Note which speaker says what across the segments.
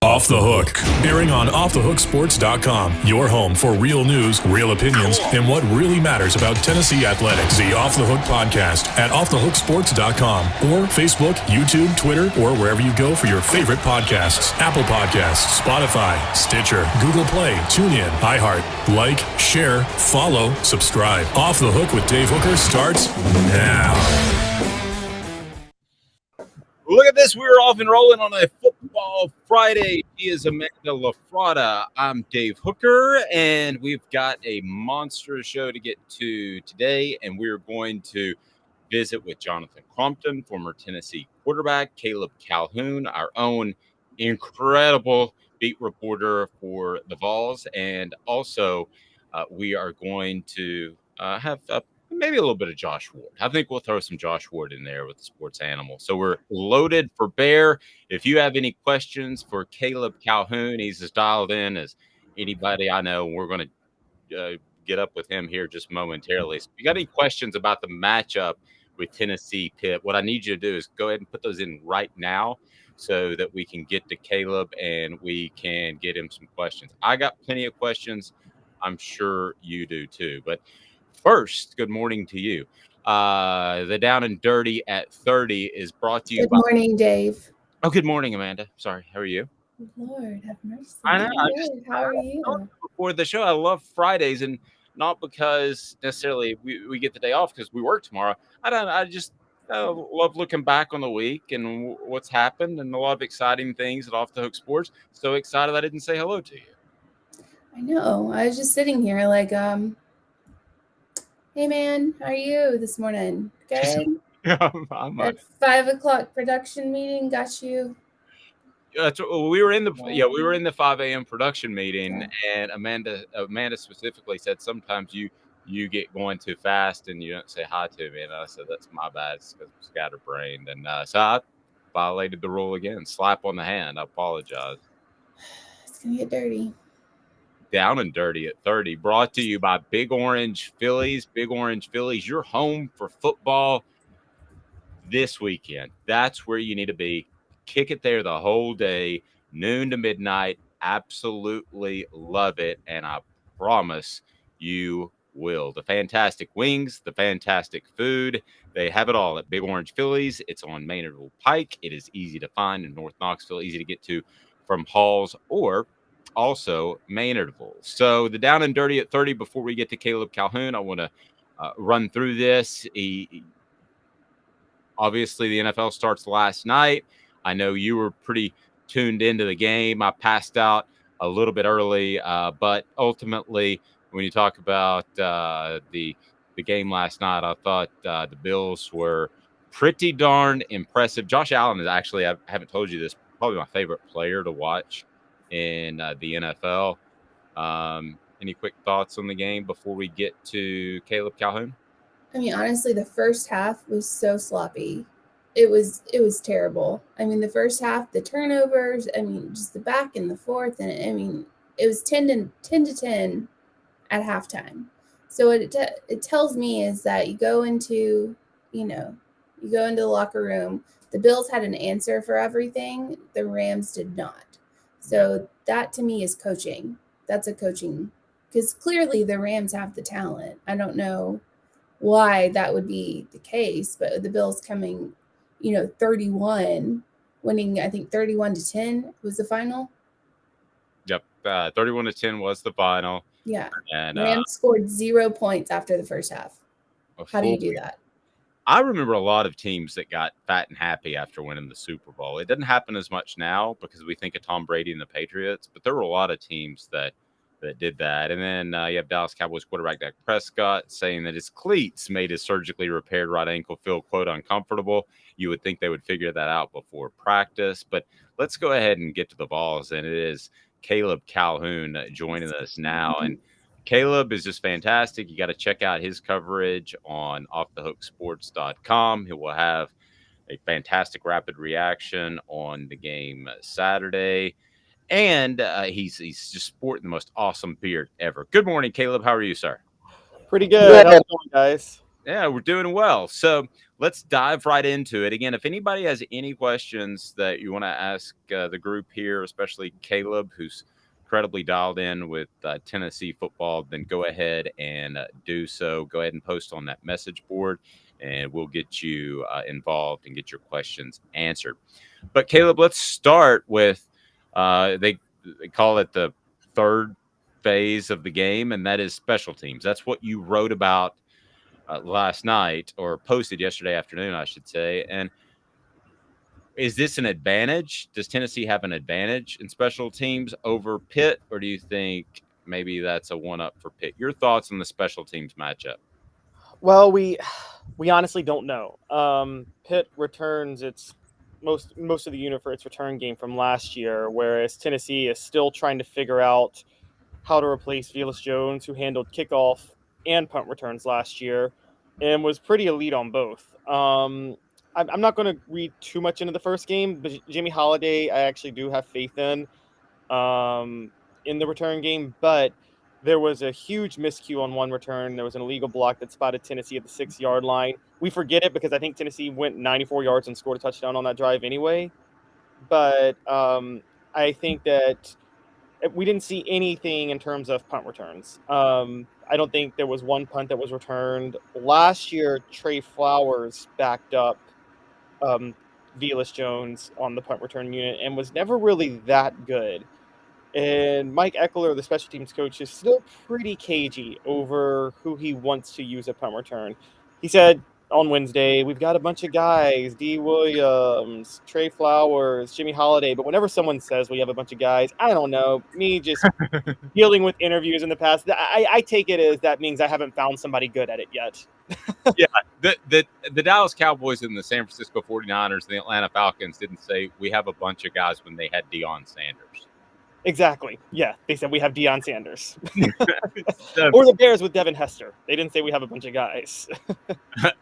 Speaker 1: Off the Hook, airing on offthehooksports.com, your home for real news, real opinions, and what really matters about Tennessee athletics. The Off the Hook podcast at offthehooksports.com or Facebook, YouTube, Twitter, or wherever you go for your favorite podcasts. Apple Podcasts, Spotify, Stitcher, Google Play, TuneIn, iHeart. Like, share, follow, subscribe. Off the Hook with Dave Hooker starts now.
Speaker 2: Look at this. We're off and rolling on a football Friday. He is Amanda LaFratta. I'm Dave Hooker, and we've got a monster show to get to today, and we're going to visit with Jonathan Crompton, former Tennessee quarterback, Caleb Calhoun, our own incredible beat reporter for the Vols, and also we are going to have maybe a little bit of Josh Ward. I think we'll throw some Josh Ward in there with the sports animal. So we're loaded for bear. If you have any questions for Caleb Calhoun, he's as dialed in as anybody I know. We're going to get up with him here just momentarily. So if you got any questions about the matchup with Tennessee Pitt, what I need you to do is go ahead and put those in right now so that we can get to Caleb and we can get him some questions. I got plenty of questions. I'm sure you do too. But first, good morning to you. The Down and Dirty at 30 is brought to you
Speaker 3: by... Good morning, Dave.
Speaker 2: Oh, good morning, Amanda. Sorry, how are you?
Speaker 3: Lord, have mercy.
Speaker 2: I know.
Speaker 3: How are you?
Speaker 2: Before the show, I love Fridays, and not because necessarily we get the day off because we work tomorrow. I just love looking back on the week and what's happened and a lot of exciting things at Off the Hook Sports. So excited I didn't say hello to you.
Speaker 3: I know. I was just sitting here like, hey, man, how are you this morning? Good?
Speaker 2: I'm
Speaker 3: That 5 o'clock production meeting got you?
Speaker 2: We were in the 5 a.m. production meeting, and Amanda specifically said sometimes you get going too fast and you don't say hi to me. And I said, that's my bad. It's because I'm scatterbrained. And so I violated the rule again. Slap on the hand. I apologize.
Speaker 3: It's going to get dirty.
Speaker 2: Down and Dirty at 30, brought to you by Big Orange Phillies. Big Orange Phillies, you're home for football this weekend. That's where you need to be. Kick it there the whole day, noon to midnight. Absolutely love it, and I promise you will. The fantastic wings, the fantastic food, they have it all at Big Orange Phillies. It's on Maynardville Pike. It is easy to find in North Knoxville, easy to get to from Halls or also Maynardville. So the Down and Dirty at 30, before we get to Caleb Calhoun, I want to run through this. Obviously, the NFL starts last night. I know you were pretty tuned into the game. I passed out a little bit early, but ultimately, when you talk about the game last night, I thought the Bills were pretty darn impressive. Josh Allen is actually, I haven't told you this, probably my favorite player to watch in the NFL. Any quick thoughts on the game before we get to Caleb Calhoun?
Speaker 3: I mean, honestly, the first half was so sloppy. It was terrible. I mean, the first half, the turnovers, I mean, just the back and the forth, and I mean, it was 10 to 10 at halftime. So what it tells me is that you go into the locker room, the Bills had an answer for everything, the Rams did not. So that to me is coaching. That's a coaching, because clearly the Rams have the talent. I don't know why that would be the case, but the Bills coming, 31, winning, I think 31-10 was the final.
Speaker 2: Yep, 31-10 was the final.
Speaker 3: Yeah,
Speaker 2: and
Speaker 3: Rams scored 0 points after the first half. How do you do that?
Speaker 2: I remember a lot of teams that got fat and happy after winning the Super Bowl. It doesn't happen as much now because we think of Tom Brady and the Patriots, but there were a lot of teams that did that. And then you have Dallas Cowboys quarterback Dak Prescott saying that his cleats made his surgically repaired right ankle feel, quote, uncomfortable. You would think they would figure that out before practice. But let's go ahead and get to the balls. And it is Caleb Calhoun joining us now. And Caleb is just fantastic. You got to check out his coverage on offthehooksports.com. He will have a fantastic rapid reaction on the game Saturday. And he's just sporting the most awesome beard ever. Good morning, Caleb. How are you, sir?
Speaker 4: Pretty good. How's it going, guys?
Speaker 2: Yeah, we're doing well. So let's dive right into it. Again, if anybody has any questions that you want to ask the group here, especially Caleb, who's incredibly dialed in with Tennessee football, then go ahead and do so. Go ahead and post on that message board, and we'll get you involved and get your questions answered. But Caleb, let's start with they call it the third phase of the game, and that is special teams. That's what you wrote about last night, or posted yesterday afternoon, I should say. And is this an advantage? Does Tennessee have an advantage in special teams over Pitt, or do you think maybe that's a one-up for Pitt? Your thoughts on the special teams matchup?
Speaker 4: Well, we honestly don't know. Pitt returns its most of the unit for its return game from last year, whereas Tennessee is still trying to figure out how to replace Velus Jones, who handled kickoff and punt returns last year and was pretty elite on both. I'm not going to read too much into the first game, but Jimmy Holiday, I actually do have faith in the return game, but there was a huge miscue on one return. There was an illegal block that spotted Tennessee at the 6-yard line. We forget it because I think Tennessee went 94 yards and scored a touchdown on that drive anyway. But I think that we didn't see anything in terms of punt returns. I don't think there was one punt that was returned. Last year, Trey Flowers backed up Velus Jones on the punt return unit and was never really that good. And Mike Eckler, the special teams coach, is still pretty cagey over who he wants to use a punt return. He said on Wednesday, we've got a bunch of guys, D. Williams, Trey Flowers, Jimmy Holiday. But whenever someone says we have a bunch of guys, I don't know, me just dealing with interviews in the past, I take it as that means I haven't found somebody good at it yet.
Speaker 2: Yeah, the Dallas Cowboys and the San Francisco 49ers and the Atlanta Falcons didn't say we have a bunch of guys when they had Deion Sanders.
Speaker 4: Exactly. Yeah, they said we have Deion Sanders. Or the Bears with Devin Hester. They didn't say we have a bunch of guys.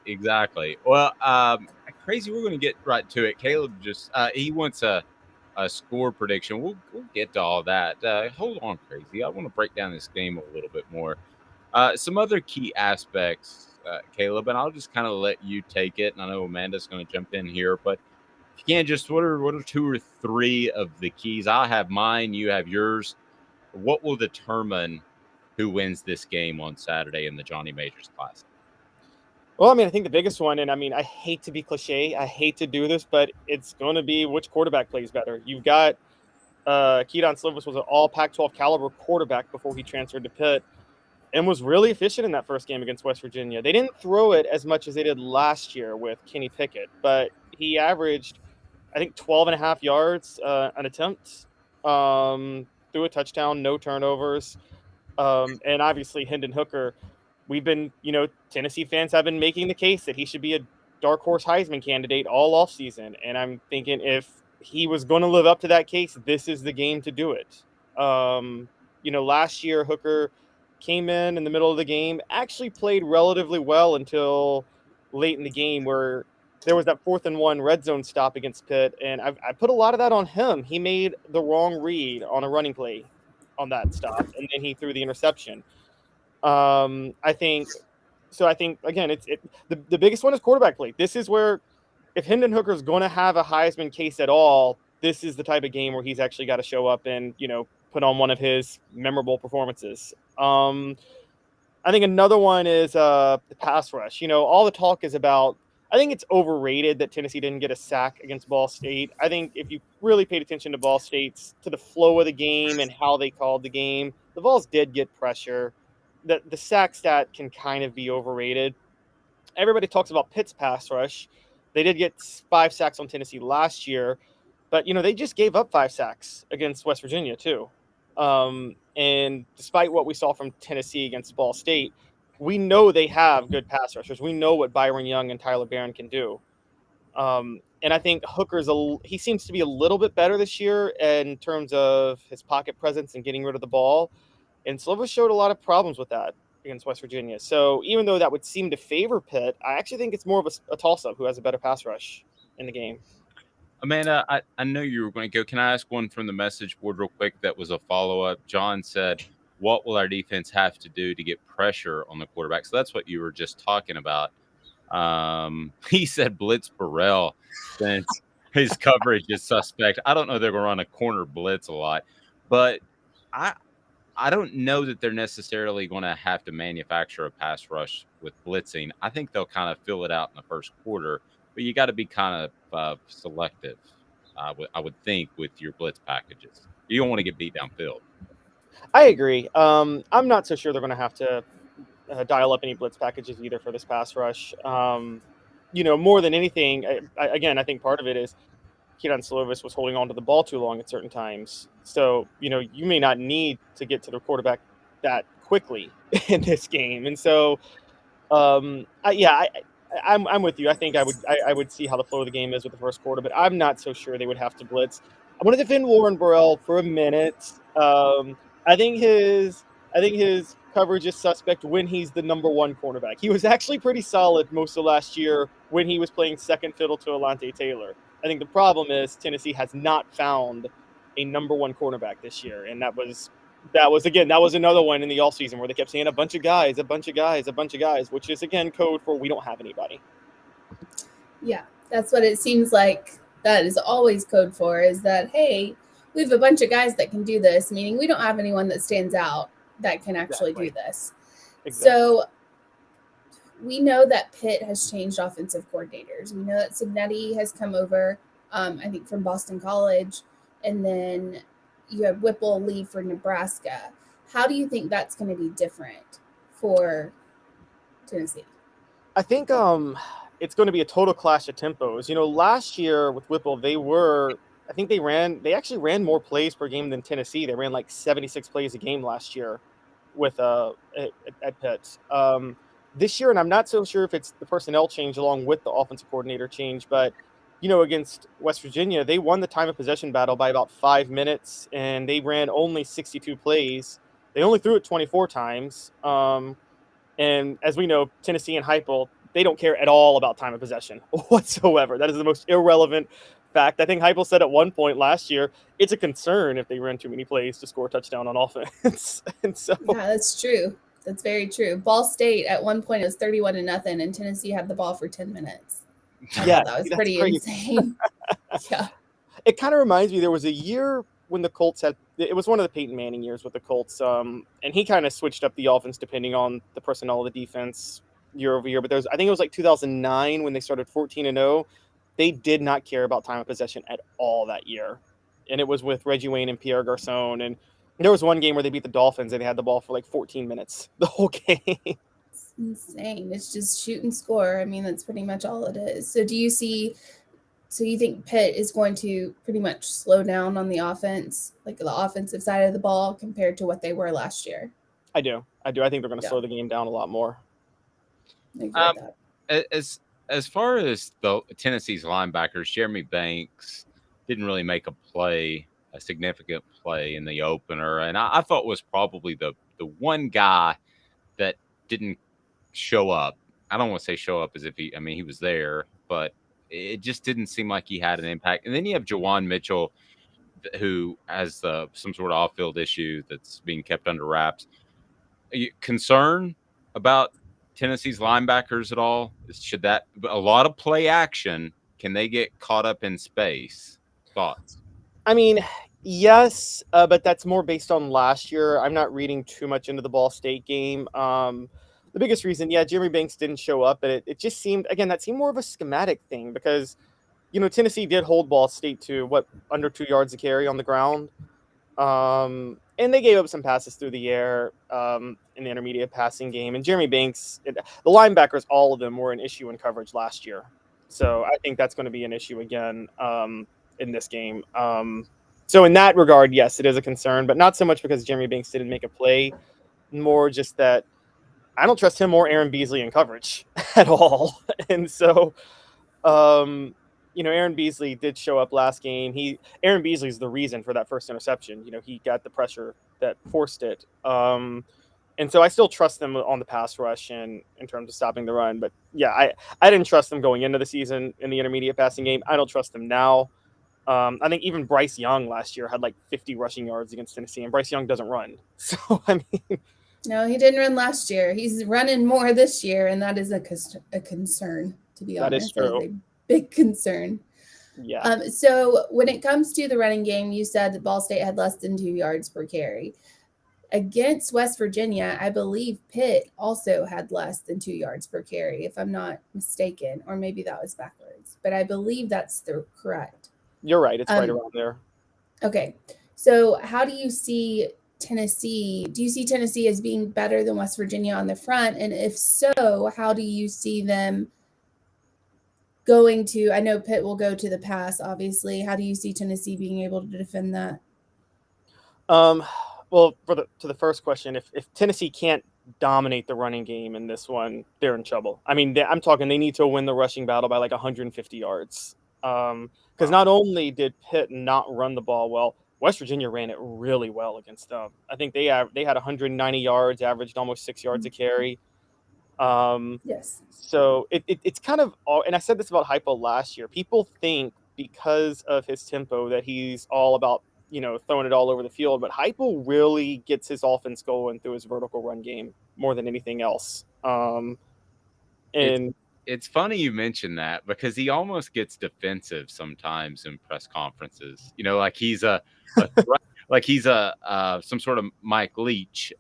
Speaker 2: Exactly. Well, crazy. We're going to get right to it. Caleb just he wants a score prediction. We'll get to all that. Hold on, crazy. I want to break down this game a little bit more. Some other key aspects, Caleb, and I'll just kind of let you take it. And I know Amanda's going to jump in here, but if you can, just what are 2 or 3 of the keys? I have mine. You have yours. What will determine who wins this game on Saturday in the Johnny Majors Classic?
Speaker 4: Well, I mean, I think the biggest one, and I mean, I hate to be cliche, I hate to do this, but it's going to be which quarterback plays better. You've got Keaton Slovis was an all Pac-12 caliber quarterback before he transferred to Pitt and was really efficient in that first game against West Virginia. They didn't throw it as much as they did last year with Kenny Pickett, but he averaged, I think, 12.5 yards an attempt, threw a touchdown, no turnovers. And obviously Hendon Hooker, Tennessee fans have been making the case that he should be a dark horse Heisman candidate all offseason. And I'm thinking if he was going to live up to that case, this is the game to do it. Last year Hooker came in the middle of the game, actually played relatively well until late in the game where there was that 4th and 1 red zone stop against Pitt. And I put a lot of that on him. He made the wrong read on a running play on that stop, and then he threw the interception. I think again, the biggest one is quarterback play. This is where if Hendon Hooker is going to have a Heisman case at all, this is the type of game where he's actually got to show up and, put on one of his memorable performances. I think another one is the pass rush. All the talk is about, I think it's overrated that Tennessee didn't get a sack against Ball State. I think if you really paid attention to Ball State's, to the flow of the game and how they called the game, the Vols did get pressure. The sack stat can kind of be overrated. Everybody talks about Pitt's pass rush. They did get 5 sacks on Tennessee last year, but, they just gave up 5 sacks against West Virginia too. And despite what we saw from Tennessee against Ball State, we know they have good pass rushers. We know what Byron Young and Tyler Barron can do. And I think Hooker's he seems to be a little bit better this year in terms of his pocket presence and getting rid of the ball. And Slovis showed a lot of problems with that against West Virginia. So even though that would seem to favor Pitt, I actually think it's more of a toss-up who has a better pass rush in the game.
Speaker 2: Amanda, I know you were going to go. Can I ask one from the message board real quick that was a follow-up? John said, what will our defense have to do to get pressure on the quarterback? So that's what you were just talking about. He said blitz Burrell since his coverage is suspect. I don't know they're going to run a corner blitz a lot, but I don't know that they're necessarily going to have to manufacture a pass rush with blitzing. I think they'll kind of fill it out in the first quarter, but you got to be kind of selective, I would think, with your blitz packages. You don't want to get beat downfield.
Speaker 4: I agree. I'm not so sure they're going to have to dial up any blitz packages either for this pass rush. More than anything, I think part of it is Keaton Slovis was holding on to the ball too long at certain times. So, you may not need to get to the quarterback that quickly in this game. And so, I'm with you. I think I would see how the flow of the game is with the first quarter, but I'm not so sure they would have to blitz. I want to defend Warren Burrell for a minute. I think his coverage is suspect when he's the number one cornerback. He was actually pretty solid most of last year when he was playing second fiddle to Alante Taylor. I think the problem is Tennessee has not found a number one cornerback this year. And that was another one in the offseason where they kept saying a bunch of guys, which is, again, code for we don't have anybody.
Speaker 3: Yeah, that's what it seems like that is always code for, is that, hey, we have a bunch of guys that can do this, meaning we don't have anyone that stands out that can actually do this. Exactly. So we know that Pitt has changed offensive coordinators. We know that Cignetti has come over, I think, from Boston College, and then you have Whipple leave for Nebraska. How do you think that's going to be different for Tennessee?
Speaker 4: I think it's going to be a total clash of tempos. Last year with Whipple, they actually ran more plays per game than Tennessee. They ran like 76 plays a game last year with at Pitt. This year, and I'm not so sure if it's the personnel change along with the offensive coordinator change, but against West Virginia, they won the time of possession battle by about 5 minutes, and they ran only 62 plays. They only threw it 24 times. And as we know, Tennessee and Heupel, they don't care at all about time of possession whatsoever. That is the most irrelevant fact. I think Heupel said at one point last year, it's a concern if they ran too many plays to score a touchdown on offense. And so,
Speaker 3: yeah, that's true. That's very true. Ball State at one point it was 31-0, and Tennessee had the ball for 10 minutes.
Speaker 4: Yeah,
Speaker 3: that was pretty insane. Yeah,
Speaker 4: it kind of reminds me. There was a year when the Colts it was one of the Peyton Manning years with the Colts, and he kind of switched up the offense depending on the personnel of the defense year over year. But I think it was like 2009 when they started 14-0. They did not care about time of possession at all that year, and it was with Reggie Wayne and Pierre Garçon. And there was one game where they beat the Dolphins and they had the ball for like 14 minutes the whole game.
Speaker 3: It's insane. It's just shoot and score. I mean, that's pretty much all it is. So you think Pitt is going to pretty much slow down on the offense, like the offensive side of the ball, compared to what they were last year?
Speaker 4: I do. I think they're going to slow the game down a lot more.
Speaker 2: As far as the Tennessee's linebackers, Jeremy Banks didn't really make a significant play in the opener, and I thought was probably the one guy that didn't show up. I don't want to say show up as if he was there, but it just didn't seem like he had an impact. And then you have Jawan Mitchell, who has some sort of off-field issue that's being kept under wraps. Are you concerned about Tennessee's linebackers at all? Should that a lot of play action? Can they get caught up in space? Thoughts?
Speaker 4: I mean, yes, but that's more based on last year. I'm not reading too much into the Ball State game. The biggest reason, Jeremy Banks didn't show up, but it just seemed, again, that seemed more of a schematic thing because, Tennessee did hold Ball State to under 2 yards a carry on the ground. And they gave up some passes through the air in the intermediate passing game. And Jeremy Banks, the linebackers, all of them were an issue in coverage last year. So I think that's going to be an issue again in this game. So in that regard, yes, it is a concern, but not so much because Jeremy Banks didn't make a play, more just that I don't trust him or Aaron Beasley in coverage at all. And so, Aaron Beasley did show up last game. Aaron Beasley is the reason for that first interception. He got the pressure that forced it. And so I still trust them on the pass rush and in terms of stopping the run. But I didn't trust them going into the season in the intermediate passing game. I don't trust them now. I think even Bryce Young last year had like 50 rushing yards against Tennessee, and Bryce Young doesn't run. So,
Speaker 3: No, he didn't run last year. He's running more this year, and that is a concern, to be honest.
Speaker 4: That is true.
Speaker 3: That is a big concern.
Speaker 4: Yeah.
Speaker 3: So when it comes to the running game, you said that Ball State had less than 2 yards per carry. Against West Virginia, I believe Pitt also had less than 2 yards per carry, if I'm not mistaken, or maybe that was backwards. But I believe that's correct.
Speaker 4: You're right. It's right around there.
Speaker 3: Okay. So how do you see Tennessee? Do you see Tennessee as being better than West Virginia on the front? And if so, how do you see them going to? I know Pitt will go to the pass, obviously. How do you see Tennessee being able to defend that?
Speaker 4: Well, to the first question, if Tennessee can't dominate the running game in this one, they're in trouble. I mean, I'm talking they need to win the rushing battle by like 150 yards. Because not only did Pitt not run the ball well, West Virginia ran it really well against them. I think they had 190 yards, averaged almost 6 yards a carry.
Speaker 3: Yes.
Speaker 4: So it's kind of all, and I said this about Heupel last year. People think because of his tempo that he's all about, throwing it all over the field, but Heupel really gets his offense going through his vertical run game more than anything else.
Speaker 2: It's funny you mention that because he almost gets defensive sometimes in press conferences. Like he's some sort of Mike Leach.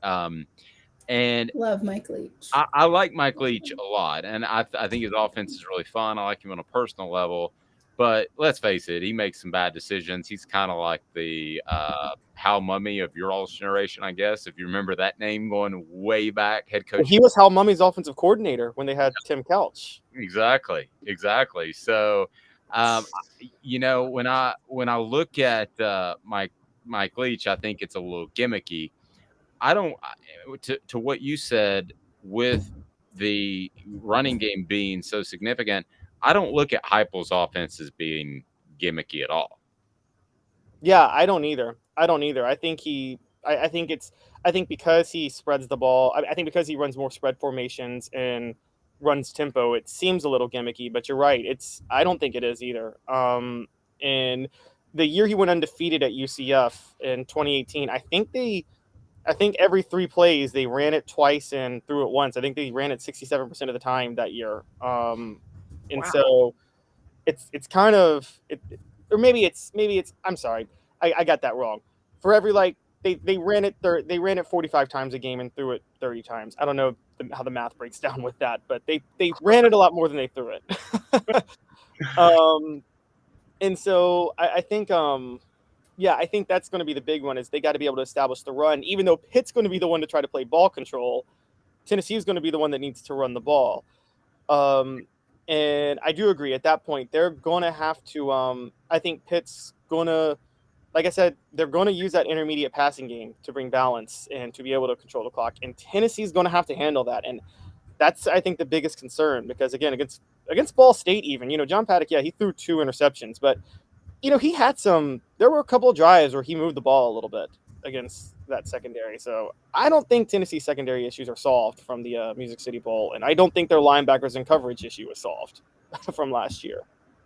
Speaker 2: And
Speaker 3: love Mike Leach.
Speaker 2: I like Mike Leach a lot, and I think his offense is really fun. I like him on a personal level. But let's face it, he makes some bad decisions. He's kind of like the Hal Mummy of your all's generation, I guess, if you remember that name going way back. Head coach.
Speaker 4: He was Hal Mummy's offensive coordinator when they had Tim Couch.
Speaker 2: Exactly. So, when I look at Mike Leach, I think it's a little gimmicky. I don't to what you said with the running game being so significant. I don't look at Heupel's offense as being gimmicky at all.
Speaker 4: Yeah, I don't either. I think I think because he spreads the ball, I think because he runs more spread formations and runs tempo, it seems a little gimmicky, but you're right. I don't think it is either. And the year he went undefeated at UCF in 2018, I think every 3 plays they ran it twice and threw it once. I think they ran it 67% of the time that year. So it's kind of or maybe it's I'm sorry, I got that wrong. For every they ran it 45 times a game and threw it 30 times. I don't know how the math breaks down with that, but they ran it a lot more than they threw it. And so I think I think that's going to be the big one is they got to be able to establish the run. Even though Pitt's going to be the one to try to play ball control, Tennessee is going to be the one that needs to run the ball. And I do agree at that point, they're going to have to, I think Pitt's going to, like I said, they're going to use that intermediate passing game to bring balance and to be able to control the clock. And Tennessee's going to have to handle that. And that's, I think, the biggest concern because, again, against Ball State even, John Paddock, he threw 2 interceptions, but, he had there were a couple of drives where he moved the ball a little bit against that secondary. So I don't think Tennessee's secondary issues are solved from the Music City Bowl. And I don't think their linebackers and coverage issue was solved from last year.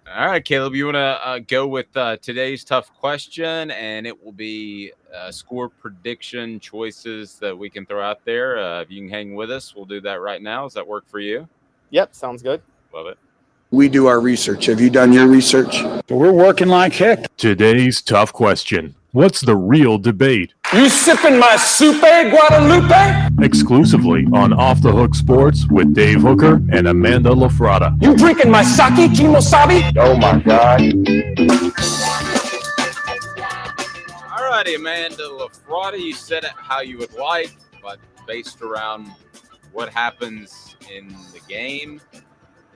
Speaker 2: All right, Caleb, you want to go with today's tough question, and it will be score prediction choices that we can throw out there. If you can hang with us, we'll do that right now. Does that work for you?
Speaker 4: Yep, sounds good.
Speaker 2: Love it.
Speaker 5: We do our research. Have you done your research?
Speaker 6: We're working like heck.
Speaker 1: Today's tough question. What's the real debate?
Speaker 6: You sipping my soupe, Guadalupe?
Speaker 1: Exclusively on Off the Hook Sports with Dave Hooker and Amanda LaFratta.
Speaker 6: You drinking my sake, kimosabi?
Speaker 5: Oh, my God.
Speaker 2: All righty, Amanda LaFratta, you said it how you would like, but based around what happens in the game,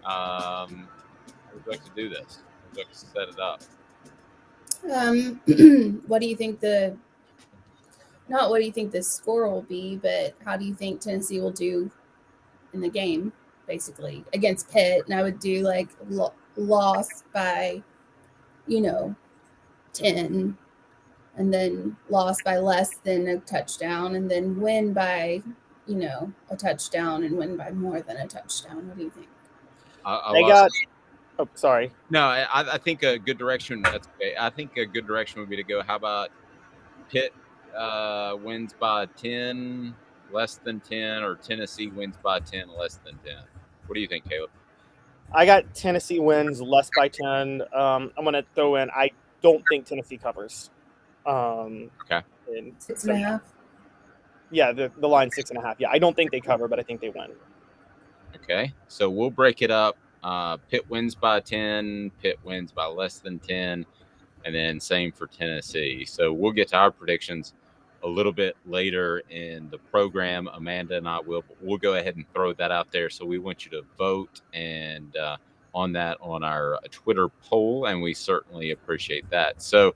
Speaker 2: how would you like to do this? How would you like to set it up?
Speaker 3: What do you think not what do you think the score will be, but how do you think Tennessee will do in the game, basically, against Pitt? And I would do like loss by, 10, and then loss by less than a touchdown, and then win by, a touchdown and win by more than a touchdown. What do you think?
Speaker 4: Oh, sorry.
Speaker 2: No, I think a good direction. That's okay. I think a good direction would be to go. How about Pitt wins by 10, less than 10, or Tennessee wins by 10, less than 10? What do you think, Caleb?
Speaker 4: I got Tennessee wins less by 10. I'm going to throw in, I don't think Tennessee covers.
Speaker 2: Okay.
Speaker 3: 6.5.
Speaker 4: Yeah, the line 6.5. Yeah, I don't think they cover, but I think they win.
Speaker 2: Okay, so we'll break it up. Pitt wins by 10, Pitt wins by less than 10, and then same for Tennessee. So we'll get to our predictions a little bit later in the program. Amanda and I we'll go ahead and throw that out there. So we want you to vote and on that on our Twitter poll, and we certainly appreciate that. So,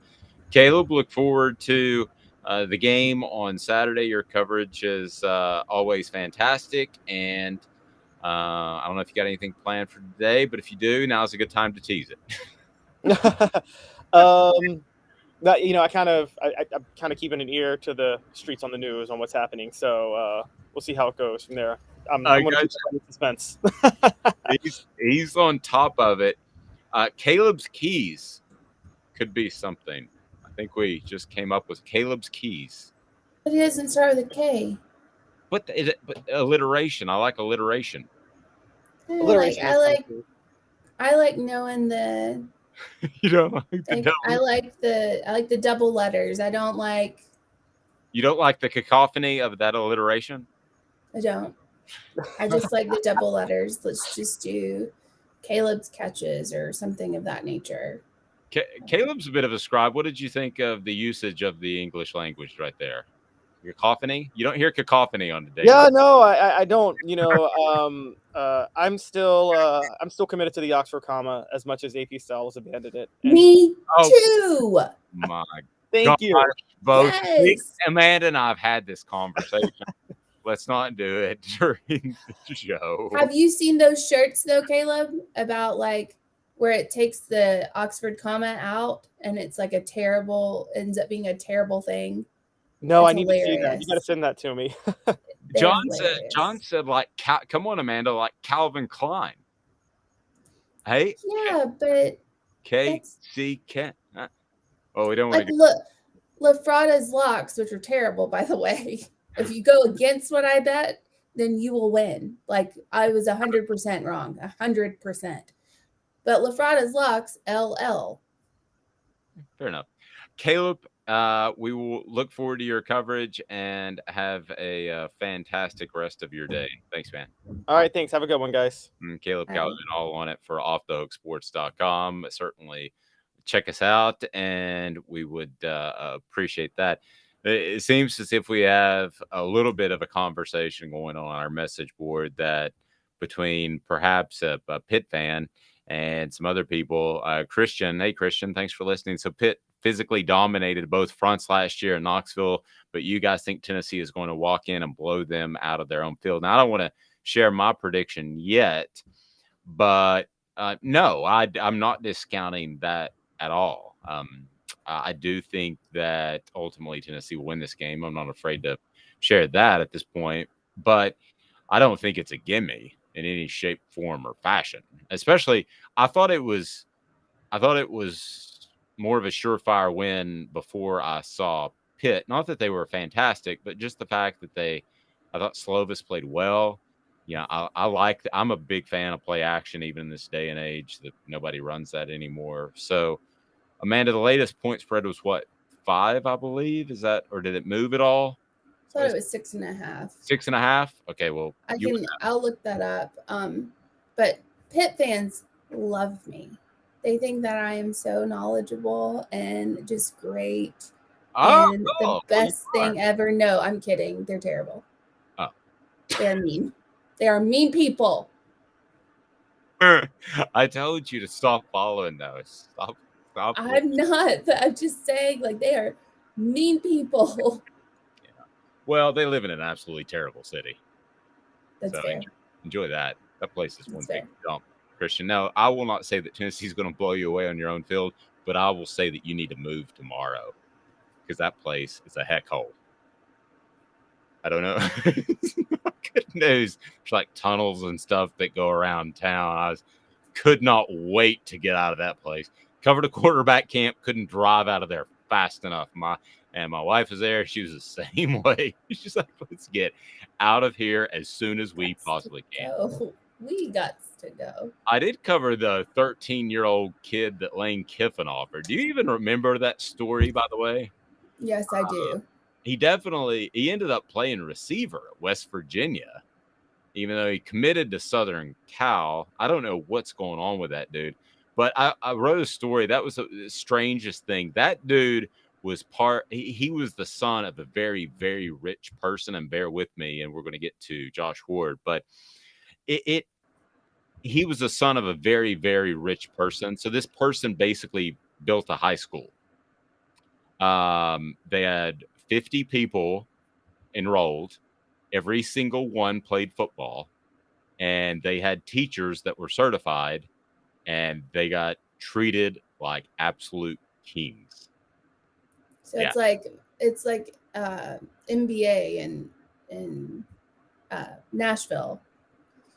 Speaker 2: Caleb, look forward to the game on Saturday. Your coverage is always fantastic, and I don't know if you got anything planned for today, but if you do, now's a good time to tease it.
Speaker 4: I'm kind of keeping an ear to the streets on the news on what's happening. So we'll see how it goes from there. I'm going to keep that in suspense.
Speaker 2: he's on top of it. Caleb's keys could be something. I think we just came up with Caleb's keys.
Speaker 3: But it doesn't start with a K.
Speaker 2: But alliteration. I like alliteration.
Speaker 4: Alliteration
Speaker 3: I like knowing the.
Speaker 2: You don't like the
Speaker 3: I like the double letters. I don't like.
Speaker 2: You don't like the cacophony of that alliteration?
Speaker 3: I don't. I just like the double letters. Let's just do Caleb's catches or something of that nature.
Speaker 2: Caleb's a bit of a scribe. What did you think of the usage of the English language right there? Cacophony? You don't hear cacophony on the day.
Speaker 4: Yeah, no, I don't. I'm still committed to the Oxford comma as much as AP Styles abandoned it.
Speaker 3: Me too.
Speaker 2: My
Speaker 4: Thank you.
Speaker 2: Both
Speaker 3: Yes.
Speaker 2: Amanda and I have had this conversation. Let's not do it during the show.
Speaker 3: Have you seen those shirts though, Caleb? About like where it takes the Oxford comma out and it's like ends up being a terrible thing.
Speaker 4: No,
Speaker 3: It's
Speaker 4: I need to see that.
Speaker 3: hilarious.
Speaker 4: You got to send that to me.
Speaker 2: John said, like, come on, Amanda, like Calvin Klein. Hey,
Speaker 3: Yeah, but
Speaker 2: KCK. Oh, we don't
Speaker 3: like
Speaker 2: want to.
Speaker 3: look, LaFratta's locks, which are terrible, by the way. If you go against what I bet, then you will win. Like I was 100% wrong, 100%. But LaFratta's locks, LL.
Speaker 2: Fair enough, Caleb. We will look forward to your coverage and have a fantastic rest of your day. Thanks, man.
Speaker 4: All right, thanks. Have a good one, guys.
Speaker 2: Caleb Calhoun, all on it for offthehooksports.com. Certainly check us out, and we would appreciate that. It seems as if we have a little bit of a conversation going on our message board that between perhaps a Pitt fan and some other people. Christian, hey, Christian, thanks for listening. So Pitt physically dominated both fronts last year in Knoxville, but you guys think Tennessee is going to walk in and blow them out of their own field. Now, I don't want to share my prediction yet, but no, I'm not discounting that at all. I do think that ultimately Tennessee will win this game. I'm not afraid to share that at this point, but I don't think it's a gimme in any shape, form, or fashion. Especially, I thought it was more of a surefire win before I saw Pitt. Not that they were fantastic, but just the fact that I thought Slovis played well. Yeah, I'm a big fan of play action, even in this day and age that nobody runs that anymore. So, Amanda, the latest point spread was what, 5, I believe? Is that, or did it move at all?
Speaker 3: I thought it was 6.5.
Speaker 2: 6.5? Okay, well,
Speaker 3: I'll look that up. But Pitt fans love me. They think that I am so knowledgeable and just great. And the best thing ever. No, I'm kidding. They're terrible.
Speaker 2: Oh.
Speaker 3: They're mean. They are mean people.
Speaker 2: I told you to stop following those. Stop.
Speaker 3: I'm not. But I'm just saying, like, they are mean people.
Speaker 2: Yeah. Well, they live in an absolutely terrible city.
Speaker 3: That's fair.
Speaker 2: Enjoy that. That place is one big
Speaker 3: fair.
Speaker 2: dump, Christian. Now, I will not say that Tennessee's going to blow you away on your own field, but I will say that you need to move tomorrow because that place is a heck hole. I don't know. Good news. There's like tunnels and stuff that go around town. I could not wait to get out of that place. Covered a quarterback camp. Couldn't drive out of there fast enough. My wife was there. She was the same way. She's like, let's get out of here as soon as we possibly can.
Speaker 3: We got to go.
Speaker 2: I did cover the 13-year-old kid that Lane Kiffin offered. Do you even remember that story, by the way?
Speaker 3: Yes, I do.
Speaker 2: He ended up playing receiver at West Virginia, even though he committed to Southern Cal. I don't know what's going on with that dude, but I wrote a story. That was the strangest thing. That dude was he was the son of a very, very rich person, and bear with me, and we're going to get to Josh Ward, but he was the son of a very, very rich person. So this person basically built a high school. They had 50 people enrolled. Every single one played football, and they had teachers that were certified, and they got treated like absolute kings.
Speaker 3: So it's like NBA in Nashville.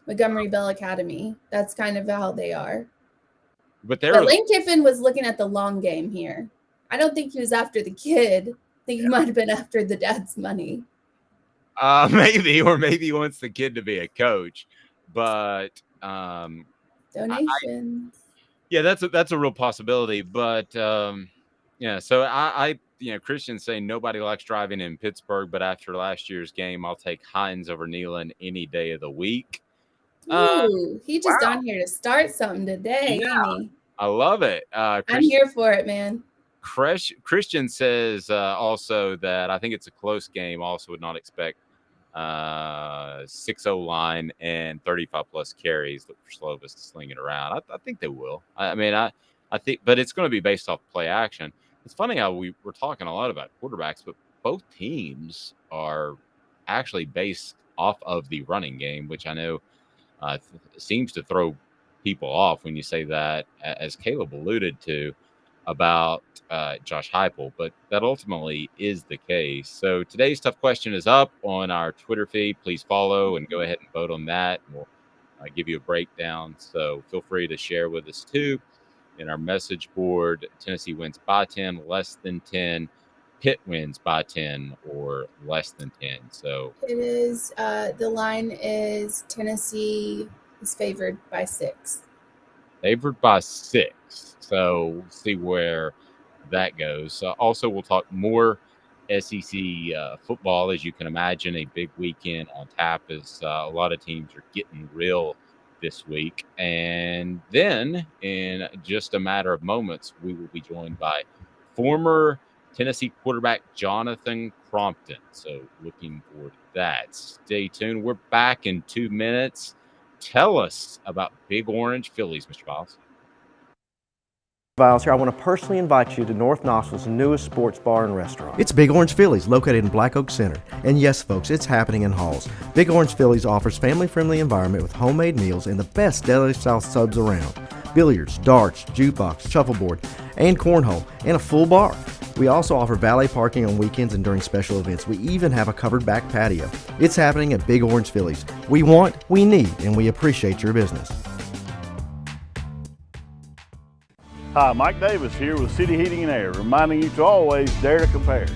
Speaker 3: Montgomery Bell Academy. That's kind of how they are. But Lane Kiffin was looking at the long game here. I don't think he was after the kid. I think he might have been after the dad's money.
Speaker 2: Maybe he wants the kid to be a coach. But
Speaker 3: donations.
Speaker 2: That's a real possibility. But so I Christian's saying nobody likes driving in Pittsburgh, but after last year's game, I'll take Hines over Neyland any day of the week.
Speaker 3: Ooh, he just on here to start something today, ain't he?
Speaker 2: I love it.
Speaker 3: I'm here for it, man.
Speaker 2: Christian says also that I think it's a close game. Also would not expect 6-0 line and 35-plus carries for Slovis to sling it around. I think they will. I think, but it's going to be based off play action. It's funny how we're talking a lot about quarterbacks, but both teams are actually based off of the running game, which I know seems to throw people off when you say that, as Caleb alluded to about Josh Heupel, but that ultimately is the case. So today's tough question is up on our Twitter feed. Please follow and go ahead and vote on that. We'll give you a breakdown. So feel free to share with us too. In our message board, Tennessee wins by 10, less than 10. Pitt wins by 10 or less than 10. So
Speaker 3: it is the line is Tennessee is favored by 6.
Speaker 2: Favored by 6. So we'll see where that goes. Also, we'll talk more SEC football. As you can imagine, a big weekend on tap as a lot of teams are getting real this week. And then in just a matter of moments, we will be joined by former Tennessee quarterback Jonathan Crompton. So looking forward to that. Stay tuned. We're back in 2 minutes. Tell us about Big Orange Phillies, Mr. Biles.
Speaker 7: Biles here. I want to personally invite you to North Knoxville's newest sports bar and restaurant. It's Big Orange Phillies, located in Black Oak Center. And yes, folks, it's happening in Halls. Big Orange Phillies offers family-friendly environment with homemade meals and the best deli-style subs around. Billiards, darts, jukebox, shuffleboard, and cornhole, and a full bar. We also offer valet parking on weekends and during special events. We even have a covered back patio. It's happening at Big Orange Phillies. We want, we need, and we appreciate your business.
Speaker 8: Hi, Mike Davis here with City Heating and Air, reminding you to always dare to compare.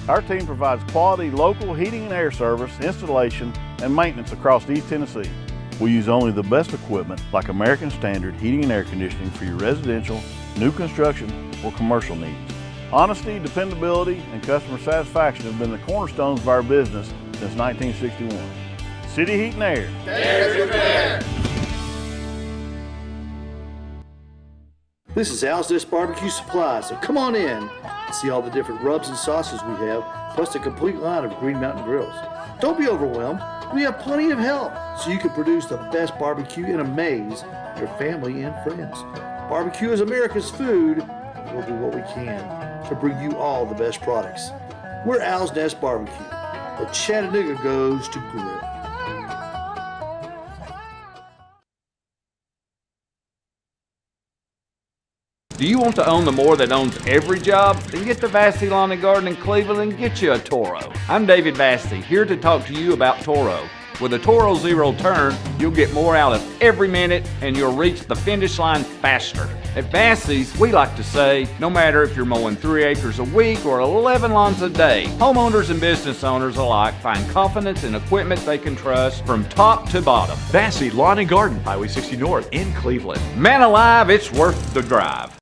Speaker 8: Our team provides quality local heating and air service, installation, and maintenance across East Tennessee. We use only the best equipment like American Standard heating and air conditioning for your residential, new construction, or commercial needs. Honesty, dependability, and customer satisfaction have been the cornerstones of our business since 1961. City Heat and Air.
Speaker 9: Dare to compare.
Speaker 10: This is Al's Dish Barbecue Supply, so come on in and see all the different rubs and sauces we have, plus a complete line of Green Mountain grills. Don't be overwhelmed. We have plenty of help so you can produce the best barbecue and amaze your family and friends. Barbecue is America's food. We'll do what we can to bring you all the best products. We're Al's Nest Barbecue, where Chattanooga goes to grill.
Speaker 11: Do you want to own the more that owns every job? Then get to Vassey Lawn and Garden in Cleveland and get you a Toro. I'm David Vassey, here to talk to you about Toro. With a Toro Zero Turn, you'll get more out of every minute and you'll reach the finish line faster. At Bassey's, we like to say, no matter if you're mowing 3 acres a week or 11 lawns a day, homeowners and business owners alike find confidence in equipment they can trust from top to bottom.
Speaker 9: Bassey Lawn and Garden, Highway 60 North in Cleveland.
Speaker 11: Man alive, it's worth the drive.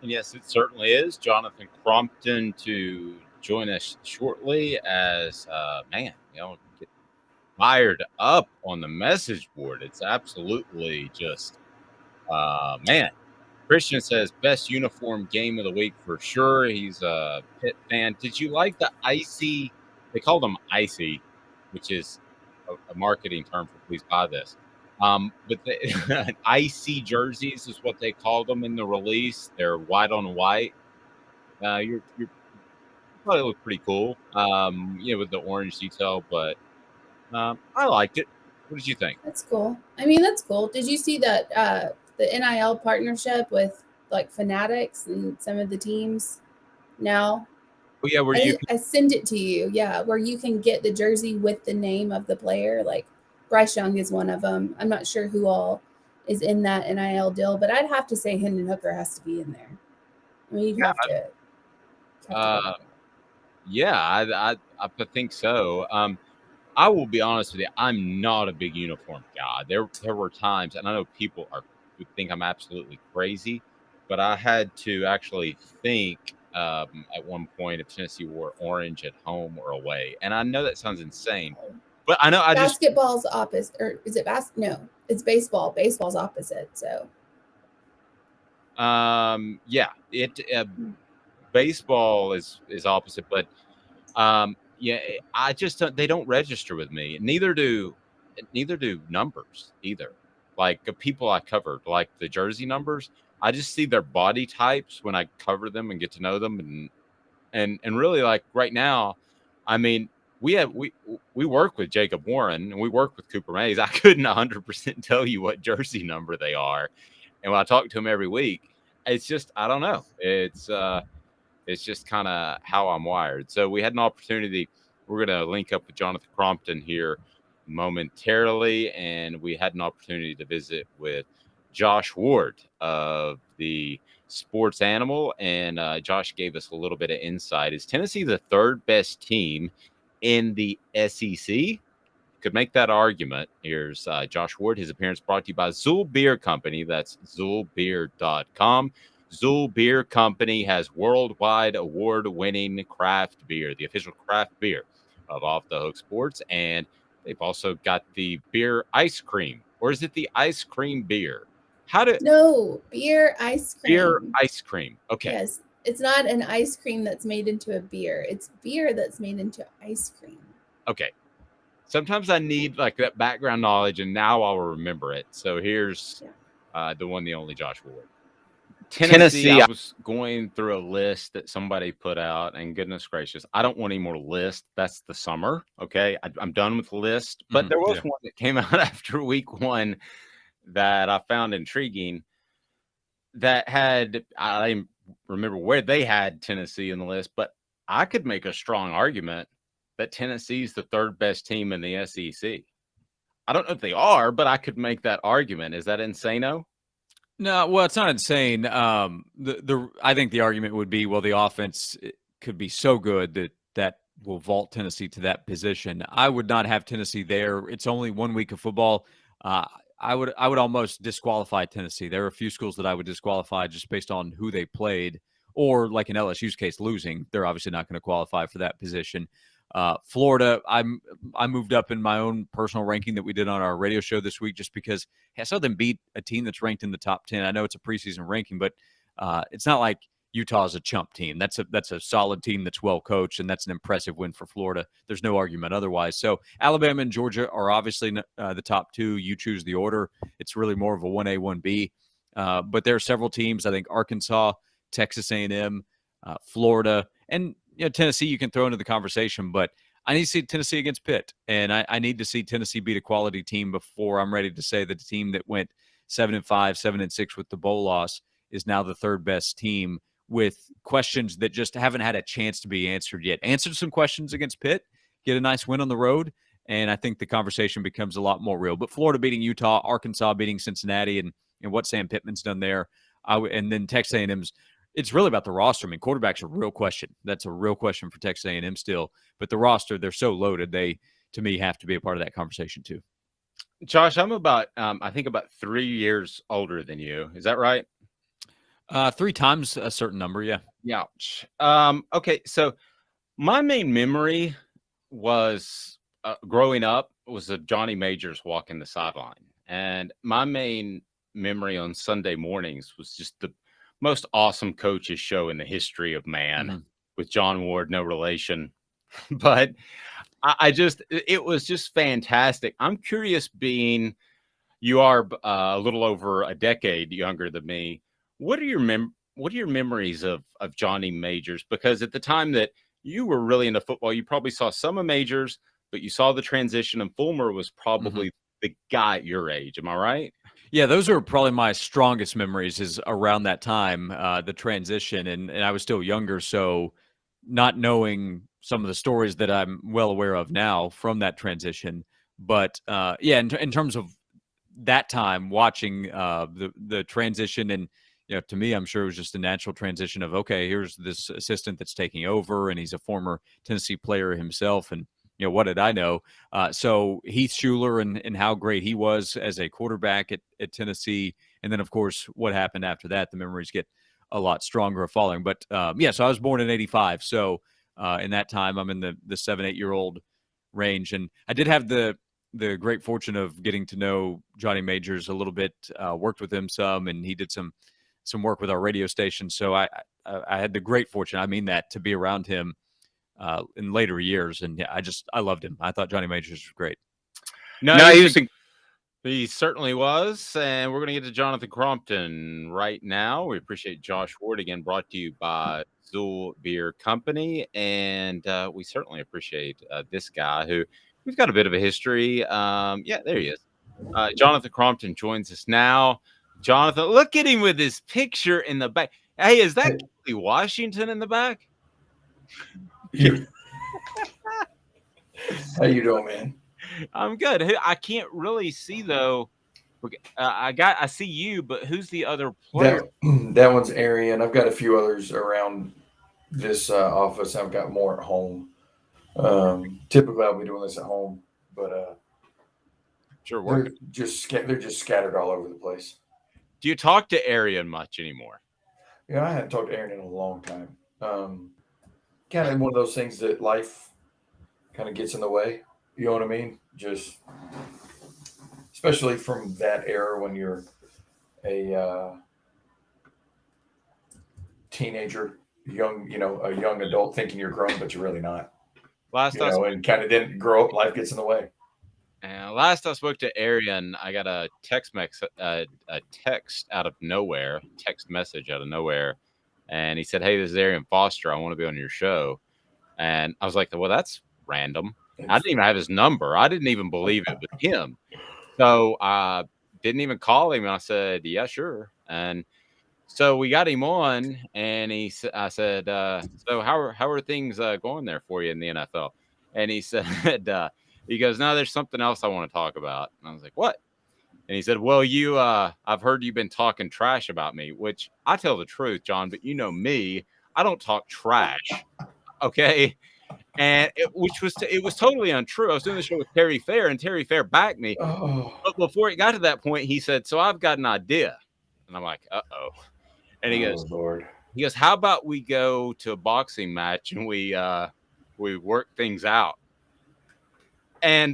Speaker 2: And yes, it certainly is. Jonathan Crompton to join us shortly as, get fired up on the message board. It's absolutely just, man. Christian says, best uniform game of the week for sure. He's a Pitt fan. Did you like the icy? They called them icy, which is a marketing term for please buy this. But the icy jerseys is what they called them in the release. They're white on white. You're probably look pretty cool. With the orange detail, but I liked it. What did you think?
Speaker 3: That's cool. I mean, that's cool. Did you see that the NIL partnership with like Fanatics and some of the teams now?
Speaker 2: Oh yeah,
Speaker 3: I send it to you. Yeah, where you can get the jersey with the name of the player. Like Bryce Young is one of them. I'm not sure who all is in that NIL deal, but I'd have to say Hendon Hooker has to be in there. I mean, you'd have to.
Speaker 2: I think so. I will be honest with you. I'm not a big uniform guy. There were times, and I know people would think I'm absolutely crazy, but I had to actually think at one point if Tennessee wore orange at home or away. And I know that sounds insane, but I know
Speaker 3: basketball's opposite, or is it No, it's baseball. Baseball's opposite. So,
Speaker 2: baseball is opposite, but I just don't, they don't register with me. Neither do numbers either. Like the people I covered, like the jersey numbers, I just see their body types when I cover them and get to know them, and really, like right now, I mean, we work with Jacob Warren and we work with Cooper Mays. I couldn't 100% tell you what jersey number they are, and when I talk to him every week, it's just I don't know. It's just kind of how I'm wired. So we had an opportunity. We're going to link up with Jonathan Crompton here momentarily, and we had an opportunity to visit with Josh Ward of the Sports Animal, and Josh gave us a little bit of insight. Is Tennessee the third best team in the SEC? Could make that argument. Here's Josh Ward. His appearance brought to you by Zool Beer Company. That's ZoolBeer.com. Zool Beer Company has worldwide award-winning craft beer, the official craft beer of Off the Hook Sports, and they've also got the beer ice cream, or is it the ice cream beer?
Speaker 3: No, beer ice cream.
Speaker 2: Beer ice cream. Okay.
Speaker 3: Yes, it's not an ice cream that's made into a beer. It's beer that's made into ice cream.
Speaker 2: Okay. Sometimes I need like that background knowledge, and now I'll remember it. So here's the one, the only Josh Ward. Tennessee, I was going through a list that somebody put out, and goodness gracious, I don't want any more lists. That's the summer. Okay. I'm done with the list, but there was one that came out after week 1 that I found intriguing that had, I didn't remember where they had Tennessee in the list, but I could make a strong argument that Tennessee's the third best team in the SEC. I don't know if they are, but I could make that argument. Is that insane-o?
Speaker 12: No, well, it's not insane. I think the argument would be, well, the offense could be so good that will vault Tennessee to that position. I would not have Tennessee there. It's only 1 week of football. I would almost disqualify Tennessee. There are a few schools that I would disqualify just based on who they played, or like in LSU's case, losing. They're obviously not going to qualify for that position. Florida, I moved up in my own personal ranking that we did on our radio show this week, just because I saw them beat a team that's ranked in the top 10. I know it's a preseason ranking, but it's not like Utah is a chump team. That's a solid team that's well coached, and that's an impressive win for Florida. There's no argument otherwise. So Alabama and Georgia are obviously the top 2. You choose the order. It's really more of a 1A, 1B. But there are several teams. I think Arkansas, Texas A&M, Florida, and Tennessee you can throw into the conversation, but I need to see Tennessee against Pitt, and I need to see Tennessee beat a quality team before I'm ready to say that the team that went 7-5, 7-6 with the bowl loss is now the third best team, with questions that just haven't had a chance to be answered yet. Answered some questions against Pitt, get a nice win on the road, and I think the conversation becomes a lot more real. But Florida beating Utah, Arkansas beating Cincinnati, and what Sam Pittman's done there, And then Texas A&M's. It's really about the roster. I mean, quarterback's a real question. That's a real question for Texas A&M still. But the roster, they're so loaded. They, to me, have to be a part of that conversation too.
Speaker 2: Josh, I'm about, I think about 3 years older than you. Is that right?
Speaker 12: 3 times a certain number, yeah.
Speaker 2: Yeah. Okay, so my main memory was growing up was a Johnny Majors walking the sideline. And my main memory on Sunday mornings was just the most awesome coaches show in the history of man with John Ward, no relation. But it was just fantastic. I'm curious, being you are a little over a decade younger than me. What are your memories of Johnny Majors? Because at the time that you were really into football, you probably saw some of Majors, but you saw the transition, and Fulmer was probably the guy at your age. Am I right?
Speaker 12: Yeah, those are probably my strongest memories, is around that time, the transition. And I was still younger, so not knowing some of the stories that I'm well aware of now from that transition. But yeah, in terms of that time, watching the transition, and to me, I'm sure it was just a natural transition of, okay, here's this assistant that's taking over, and he's a former Tennessee player himself, and what did I know? So Heath Schuler and how great he was as a quarterback at Tennessee, and then of course what happened after that. The memories get a lot stronger of following. But yeah, so I was born in '85, so in that time I'm in the 7-8 year old range, and I did have the great fortune of getting to know Johnny Majors a little bit, worked with him some, and he did some work with our radio station. So I had the great fortune, I mean that, to be around him in later years. And yeah, I loved him. I thought Johnny Majors was great.
Speaker 2: No, he certainly was. And we're going to get to Jonathan Crompton right now. We appreciate Josh Ward, again, brought to you by Zool Beer Company. And we certainly appreciate this guy who's got a bit of a history. Yeah, there he is. Jonathan Crompton joins us now. Jonathan, look at him with his picture in the back. Hey, is that Kelly Washington in the back?
Speaker 13: How you doing, man?
Speaker 2: I'm good. I can't really see though. I see you, but who's the other player?
Speaker 13: That one's Arian. I've got a few others around this office. I've got more at home. Typically, I'll be doing this at home, but
Speaker 2: sure,
Speaker 13: they're just scattered all over the place.
Speaker 2: Do you talk to Arian much anymore?
Speaker 13: Yeah, I haven't talked to Arian in a long time. Kind of one of those things that life kind of gets in the way. You know what I mean? Just especially from that era when you're a teenager, a young adult thinking you're grown, but you're really not. And kind of didn't grow up. Life gets in the way.
Speaker 2: And last I spoke to Arian, I got a text out of nowhere, text message out of nowhere. And he said, "Hey, this is Arian Foster. I want to be on your show." And I was like, well, that's random. I didn't even have his number. I didn't even believe it was him. So I didn't even call him. And I said, yeah, sure. And so we got him on, and I said, so how are things going there for you in the NFL? And he said, he goes, no, there's something else I want to talk about. And I was like, what? And he said, well, I've heard you've been talking trash about me, which I tell the truth, John, but you know me, I don't talk trash. Okay. And it was totally untrue. I was doing the show with Terry Fair, and Terry Fair backed me.
Speaker 13: Oh.
Speaker 2: But before it got to that point, he said, so I've got an idea. And I'm like, uh-oh. And he goes,
Speaker 13: Lord.
Speaker 2: He goes, how about we go to a boxing match and we work things out? And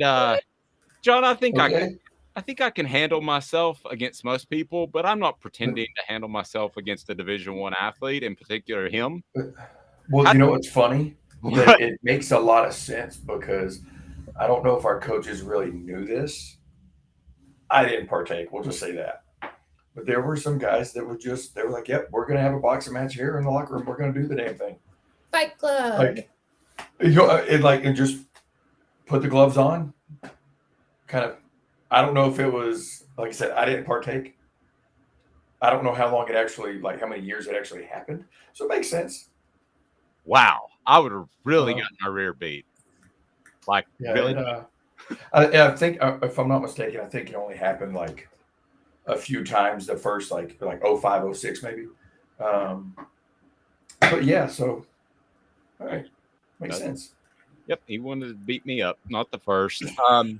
Speaker 2: John, I think I can handle myself against most people, but I'm not pretending to handle myself against a Division I athlete, in particular him.
Speaker 13: Well, you know what's funny? That it makes a lot of sense, because I don't know if our coaches really knew this. I didn't partake. We'll just say that. But there were some guys that they were like, yep, we're going to have a boxing match here in the locker room. We're going to do the damn thing.
Speaker 3: Fight Club.
Speaker 13: And just put the gloves on. Kind of, I don't know if it was, like I said, I didn't partake. I don't know how long it actually, how many years it actually happened. So it makes sense.
Speaker 2: Wow. I would have really gotten my rear beat. Really.
Speaker 13: I think, if I'm not mistaken, I think it only happened a few times the first like 05, 06 maybe. But yeah, so all right, makes sense.
Speaker 2: Yep, he wanted to beat me up, not the first.
Speaker 13: Hey,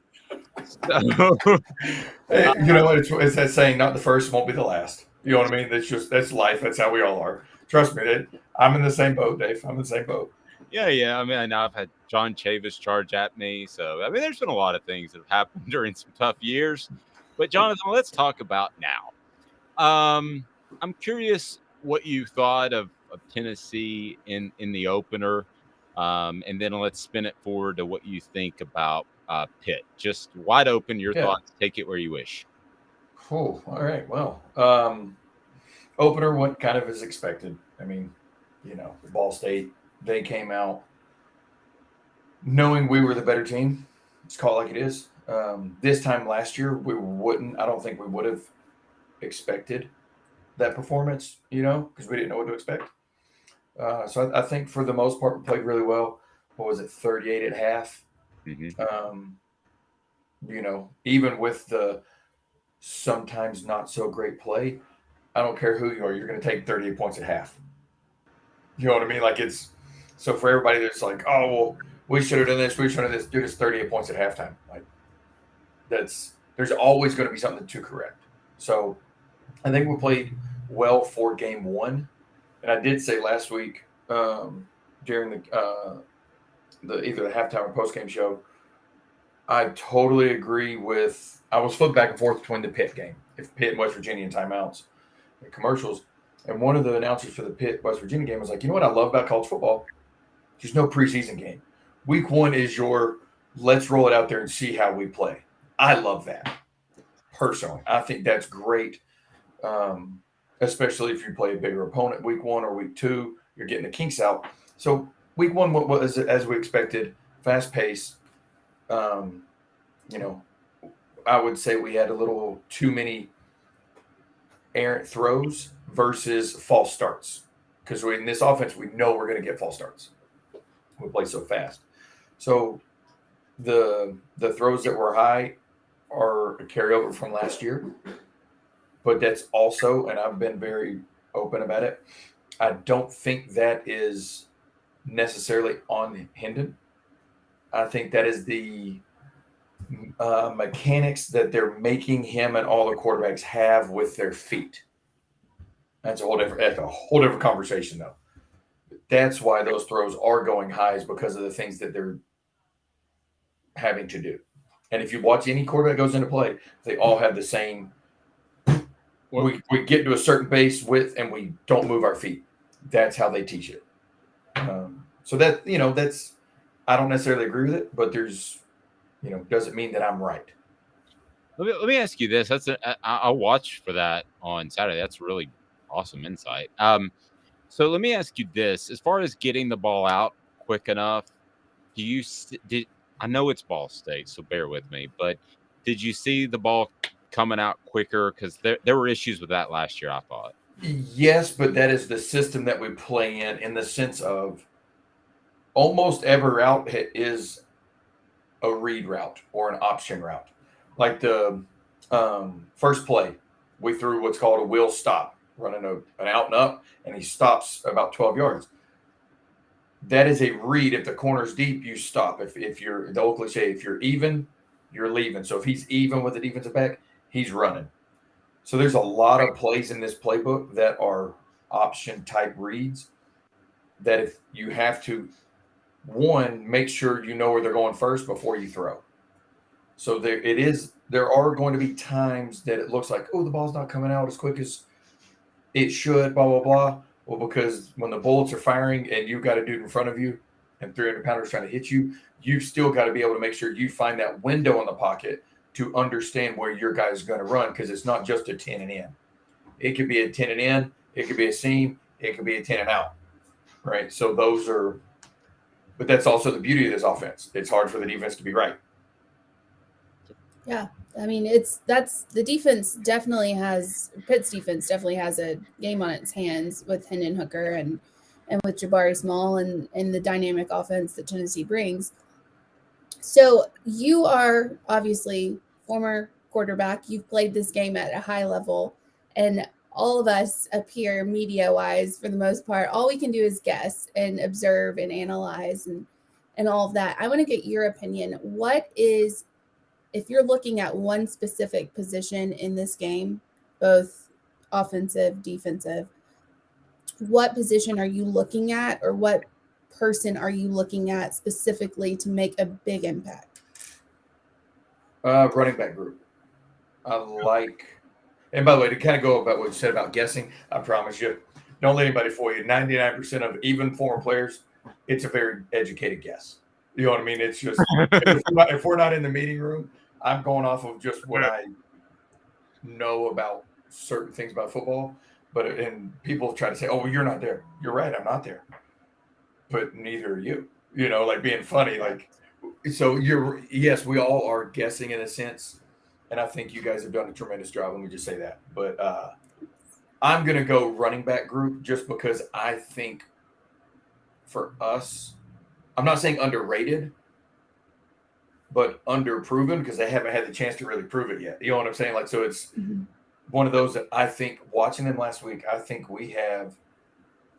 Speaker 13: you know what? It's that saying, not the first won't be the last. You know what I mean? That's life. That's how we all are. Trust me, I'm in the same boat, Dave. I'm in the same boat.
Speaker 2: Yeah. I mean, I know I've had John Chavis charge at me. So, I mean, there's been a lot of things that have happened during some tough years. But, Jonathan, let's talk about now. I'm curious what you thought of Tennessee in the opener. And then let's spin it forward to what you think about Pitt. Just wide open, your thoughts. Take it where you wish.
Speaker 13: Cool. All right. Well, opener went kind of as expected. I mean, Ball State, they came out knowing we were the better team. Let's call it like it is. This time last year, I don't think we would have expected that performance, because we didn't know what to expect. So I think for the most part, we played really well. What was it, 38 at half?
Speaker 2: Mm-hmm.
Speaker 13: Even with the sometimes not so great play, I don't care who you are, you're going to take 38 points at half. You know what I mean? Like so for everybody that's like, oh, well, we should have done this, we should have done this, dude, it's 38 points at halftime. Like there's always going to be something to correct. So I think we played well for game one. And I did say last week during the either the halftime or post-game show, I totally agree with – I was flipped back and forth between the Pitt game, if Pitt and West Virginia and timeouts and commercials. And one of the announcers for the Pitt-West Virginia game was like, you know what I love about college football? There's no preseason game. Week one is your let's roll it out there and see how we play. I love that personally. I think that's great, especially if you play a bigger opponent week one or week two. You're getting the kinks out. So week one was, as we expected, fast pace. I would say we had a little too many errant throws versus false starts, because in this offense, we know we're going to get false starts. We play so fast. So the throws that were high are a carryover from last year, but that's also, and I've been very open about it, I don't think that is necessarily on Hendon. I think that is the mechanics that they're making him and all the quarterbacks have with their feet. That's a whole different conversation, though. That's why those throws are going high, is because of the things that they're having to do. And if you watch any quarterback goes into play, they all have the same. We get to a certain base width and we don't move our feet. That's how they teach it. So that, that's, I don't necessarily agree with it, but there's, doesn't mean that I'm right.
Speaker 2: Let me ask you this. I'll watch for that on Saturday. That's really awesome insight. So let me ask you this: as far as getting the ball out quick enough, I know it's Ball State, so bear with me, but did you see the ball coming out quicker? Because there were issues with that last year, I thought.
Speaker 13: Yes, but that is the system that we play in the sense of almost every route is a read route or an option route. Like the first play, we threw what's called a wheel stop, running an out and up, and he stops about 12 yards. That is a read. If the corner's deep, you stop. If you're, the old cliche, if you're even, you're leaving. So if he's even with the defensive back, he's running. So there's a lot of plays in this playbook that are option type reads that if you have to, one, make sure you know where they're going first before you throw. So there are going to be times that it looks like, oh, the ball's not coming out as quick as it should, blah, blah, blah. Well, because when the bullets are firing and you've got a dude in front of you and 300-pounders trying to hit you, you've still got to be able to make sure you find that window in the pocket to understand where your guy is going to run, because it's not just a 10 and in. It could be a 10 and in. It could be a seam. It could be a 10 and out, right? So those are – but that's also the beauty of this offense. It's hard for the defense to be right.
Speaker 3: Yeah. I mean, the defense definitely has – Pitt's defense definitely has a game on its hands with Hendon Hooker and with Jabari Small and the dynamic offense that Tennessee brings. So you are obviously former quarterback. You've played this game at a high level, and all of us up here, media-wise, for the most part, all we can do is guess and observe and analyze and all of that. I want to get your opinion. What is, if you're looking at one specific position in this game, both offensive, defensive, what position are you looking at, or what person are you looking at specifically to make a big impact?
Speaker 13: Running back group. I like, and by the way, to kind of go about what you said about guessing, I promise you, don't let anybody fool you. 99% of even former players, it's a very educated guess. You know what I mean? It's just, if we're not in the meeting room, I'm going off of just what I know about certain things about football. And people try to say, oh, well, you're not there. You're right, I'm not there. But neither are you. You know, like being funny, like, so yes, we all are guessing in a sense, and I think you guys have done a tremendous job. Let me just say that. But I'm going to go running back group just because I think for us, I'm not saying underrated, but underproven because they haven't had the chance to really prove it yet. You know what I'm saying? Like, so it's one of those that I think watching them last week, I think we have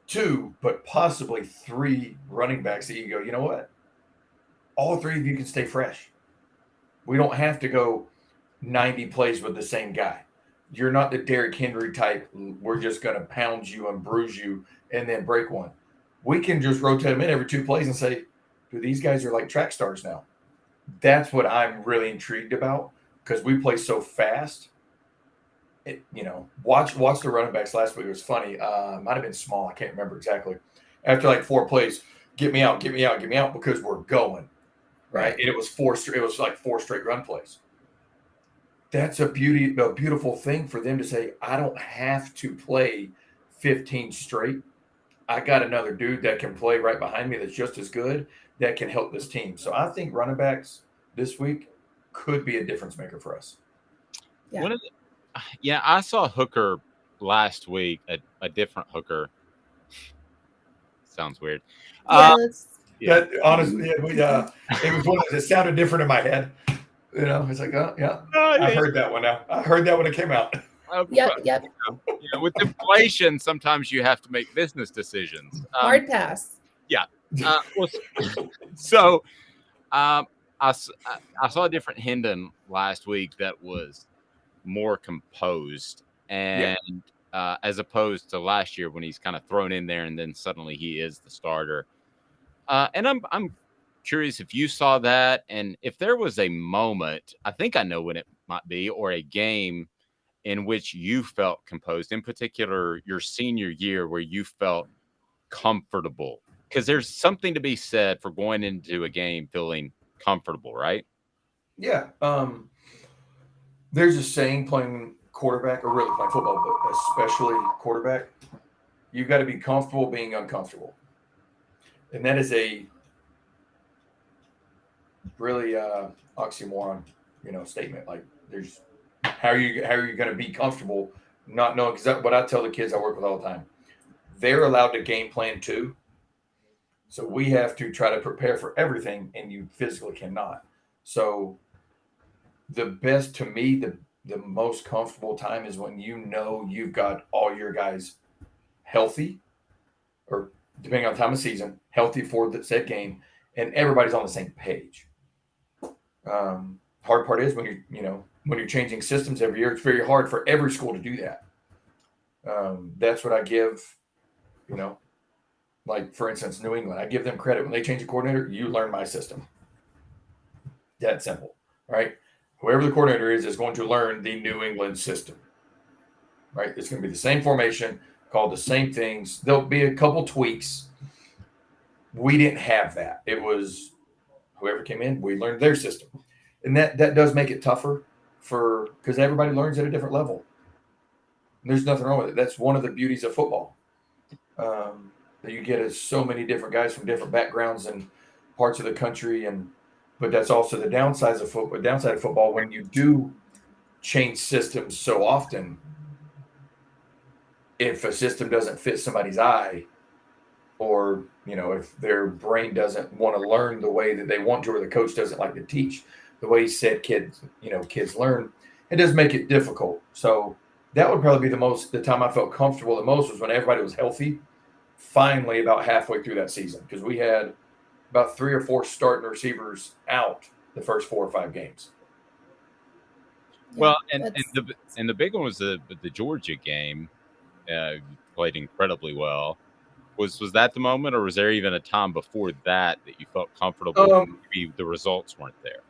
Speaker 13: 2, but possibly 3 running backs that you go, you know what? All 3 of you can stay fresh. We don't have to go 90 plays with the same guy. You're not the Derrick Henry type. We're just going to pound you and bruise you and then break one. We can just rotate them in every 2 plays and say, dude, these guys are like track stars now. That's what I'm really intrigued about because we play so fast. Watch the running backs last week. It was funny. Might have been Small. I can't remember exactly. After like 4 plays, get me out because we're going. Right. And it was 4 straight run plays. That's a beautiful thing for them to say, I don't have to play 15 straight. I got another dude that can play right behind me that's just as good that can help this team. So I think running backs this week could be a difference maker for us.
Speaker 2: Yeah. I saw Hooker last week, a different Hooker. Sounds weird.
Speaker 13: Yeah, honestly, it was one that sounded different in my head. You know, it's like, oh, yeah, I heard that one now. I heard that when it came out.
Speaker 3: Yep.
Speaker 2: With inflation, sometimes you have to make business decisions.
Speaker 3: Hard pass.
Speaker 2: Yeah. I saw a different Hendon last week that was more composed and as opposed to last year when he's kind of thrown in there and then suddenly he is the starter. And I'm curious if you saw that and if there was a moment, I think I know when it might be, or a game in which you felt composed, in particular your senior year where you felt comfortable. Because there's something to be said for going into a game feeling comfortable, right?
Speaker 13: Yeah. There's a saying playing quarterback, or really playing football, but especially quarterback, you've got to be comfortable being uncomfortable. And that is a really oxymoron, statement. Like, there's how are you going to be comfortable not knowing? Because what I tell the kids I work with all the time, they're allowed to game plan too. So we have to try to prepare for everything, and you physically cannot. So the best, to me, the most comfortable time is when you've got all your guys healthy, or depending on time of season, healthy for the said game, and everybody's on the same page. Hard part is when you're changing systems every year, it's very hard for every school to do that. That's what I give, like, for instance, New England, I give them credit. When they change a coordinator, you learn my system. That simple, right? Whoever the coordinator is going to learn the New England system, right? It's going to be the same formation, called the same things. There'll be a couple tweaks. We didn't have that. It was whoever came in, we learned their system. And that does make it tougher because everybody learns at a different level. And there's nothing wrong with it. That's one of the beauties of football. That you get so many different guys from different backgrounds and parts of the country, but that's also the downside of football when you do change systems so often. If a system doesn't fit somebody's eye, or if their brain doesn't want to learn the way that they want to, or the coach doesn't like to teach the way he said kids learn, it does make it difficult. So that would probably be the time I felt comfortable the most was when everybody was healthy, finally about halfway through that season, because we had about 3 or 4 starting receivers out the first 4 or 5 games.
Speaker 2: Well, and the big one was the Georgia game. Played incredibly well. Was that the moment, or was there even a time before that you felt comfortable? Maybe the results weren't there.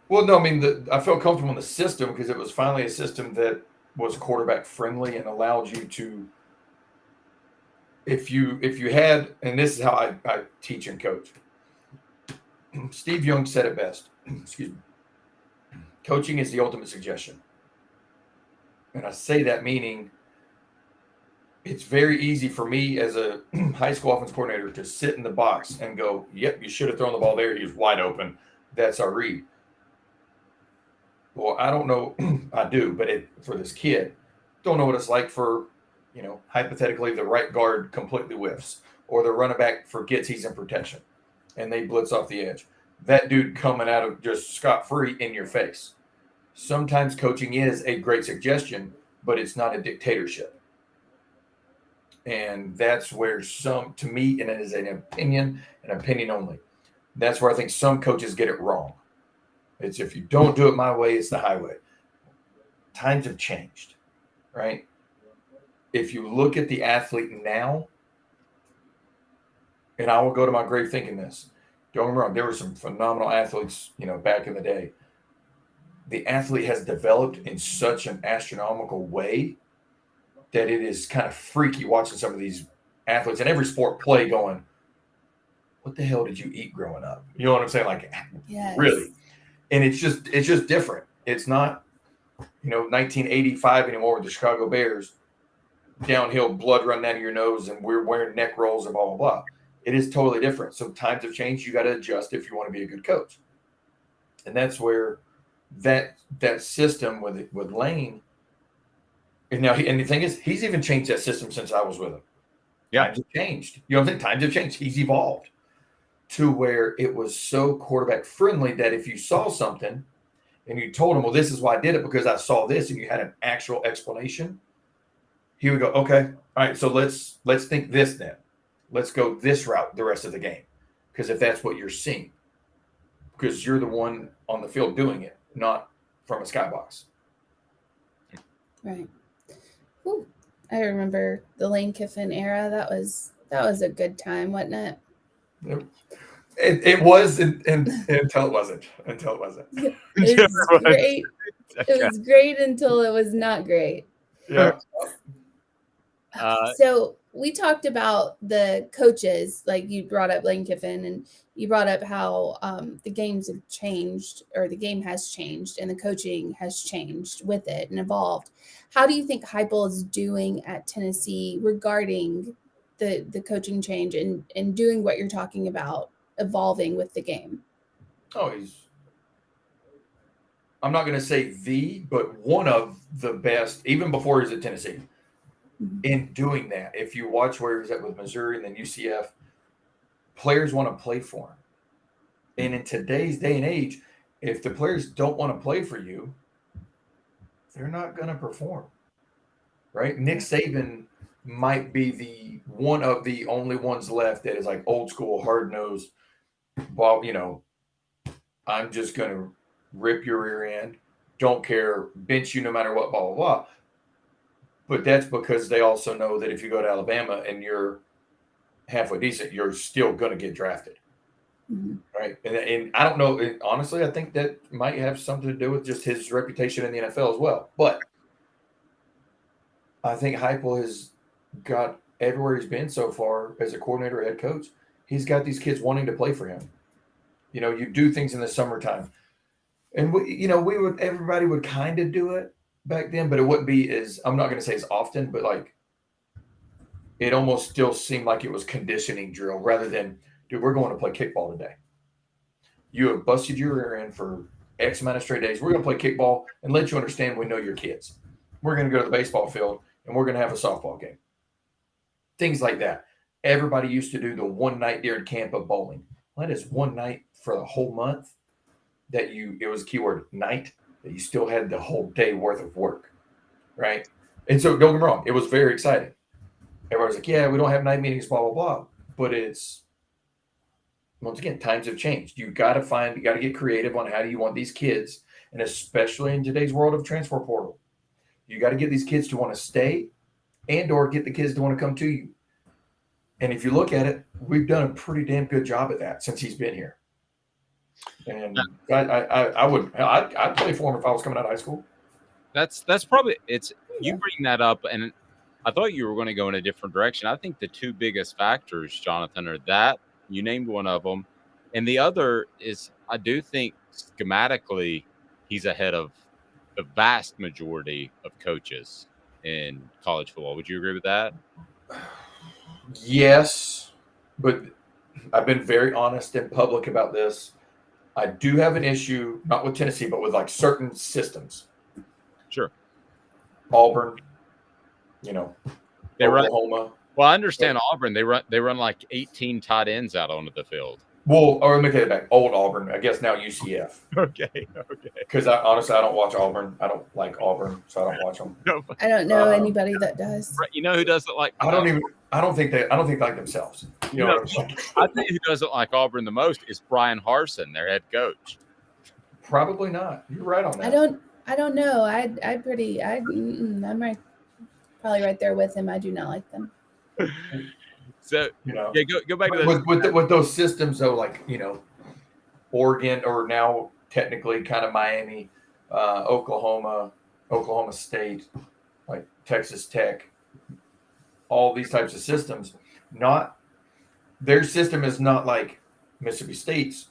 Speaker 13: Well, no, I mean, I felt comfortable in the system because it was finally a system that was quarterback friendly and allowed you to, if you had, and this is how I teach and coach. Steve Young said it best. Excuse me. Coaching is the ultimate suggestion. And I say that meaning it's very easy for me as a high school offense coordinator to sit in the box and go, yep, you should have thrown the ball there. He was wide open. That's our read. Well, I don't know. I do, but for this kid, don't know what it's like for, hypothetically the right guard completely whiffs or the running back forgets he's in protection and they blitz off the edge. That dude coming out of just scot-free in your face. Sometimes coaching is a great suggestion, but it's not a dictatorship. And that's where to me, and it is an opinion only. That's where I think some coaches get it wrong. It's if you don't do it my way, it's the highway. Times have changed, right? If you look at the athlete now, and I will go to my grave thinking this, don't get me wrong, there were some phenomenal athletes, back in the day. The athlete has developed in such an astronomical way that it is kind of freaky watching some of these athletes in every sport play going, what the hell did you eat growing up? You know what I'm saying? Like, yes. Really? And it's just different. It's not, 1985 anymore with the Chicago Bears, downhill, blood running out of your nose, and we're wearing neck rolls and blah, blah, blah. It is totally different. So times have changed. You got to adjust if you want to be a good coach. And that's where that system with Lane, and the thing is, he's even changed that system since I was with him. Yeah. Times have changed. You know what I'm saying? Times have changed. He's evolved to where it was so quarterback friendly that if you saw something and you told him, well, this is why I did it because I saw this, and you had an actual explanation, he would go, okay, all right, so let's think this then. Let's go this route the rest of the game. Because if that's what you're seeing, because you're the one on the field doing it, not from a skybox.
Speaker 3: Right. Ooh, I remember the Lane Kiffin era. That was a good time, wasn't it?
Speaker 13: It was until it wasn't. It
Speaker 3: was great. It was great until it was not great.
Speaker 13: Yeah.
Speaker 3: So we talked about the coaches, like you brought up Lane Kiffin, and you brought up how the games have changed, or the game has changed, and the coaching has changed with it and evolved. How do you think Heupel is doing at Tennessee regarding the coaching change and doing what you're talking about, evolving with the game?
Speaker 13: Oh, I'm not going to say but one of the best, even before he was at Tennessee, in doing that. If you watch where he was at with Missouri and then UCF, players want to play for him. And in today's day and age, if the players don't want to play for you, they're not going to perform, right? Nick Saban might be one of the only ones left that is like old school, hard-nosed, well, I'm just going to rip your rear end, don't care, bench you no matter what, blah, blah, blah. But that's because they also know that if you go to Alabama and you're halfway decent, you're still going to get drafted. Mm-hmm. Right. And I don't know. Honestly, I think that might have something to do with just his reputation in the NFL as well. But I think Heupel has got everywhere he's been so far as a coordinator or head coach. He's got these kids wanting to play for him. You do things in the summertime. And, everybody would kind of do it back then, but it wouldn't be I'm not going to say as often, but like it almost still seemed like it was conditioning drill rather than, dude, we're going to play kickball today. You have busted your rear end for X amount of straight days. We're going to play kickball and let you understand we know your kids. We're going to go to the baseball field and we're going to have a softball game. Things like that. Everybody used to do the one night during camp of bowling. Well, that is one night for the whole month it was keyword night. that you still had the whole day worth of work, right? And so don't get me wrong, it was very exciting. Everybody's like, yeah, we don't have night meetings, blah, blah, blah. But it's, once again, times have changed. You got to get creative on how do you want these kids, and especially in today's world of transfer portal, you got to get these kids to want to stay and or get the kids to want to come to you. And if you look at it, we've done a pretty damn good job at that since he's been here. And I'd play for him if I was coming out of high school.
Speaker 2: That's probably you bring that up, and I thought you were going to go in a different direction. I think the two biggest factors, Jonathan, are that you named one of them, and the other is I do think schematically he's ahead of the vast majority of coaches in college football. Would you agree with that?
Speaker 13: Yes, but I've been very honest and public about this. I do have an issue, not with Tennessee, but with like certain systems.
Speaker 2: Sure.
Speaker 13: Auburn,
Speaker 2: they
Speaker 13: Oklahoma.
Speaker 2: Run, well, I understand Auburn. They run like 18 tight ends out onto the field.
Speaker 13: Well, or let me take it back. Old Auburn, I guess now UCF.
Speaker 2: Okay.
Speaker 13: Because honestly, I don't watch Auburn. I don't like Auburn, so I don't watch them.
Speaker 3: I don't know anybody that does.
Speaker 2: You know who doesn't like?
Speaker 13: I don't think they like themselves. You know what I'm saying?
Speaker 2: I think who doesn't like Auburn the most is Brian Harsin, their head coach.
Speaker 13: Probably not. You're right on that.
Speaker 3: I don't know. I'm right, probably right there with him. I do not like them.
Speaker 2: So go back to
Speaker 13: that. With those systems though, like Oregon, or now technically kind of Miami, Oklahoma State, like Texas Tech, all these types of systems. Their system is not like Mississippi State's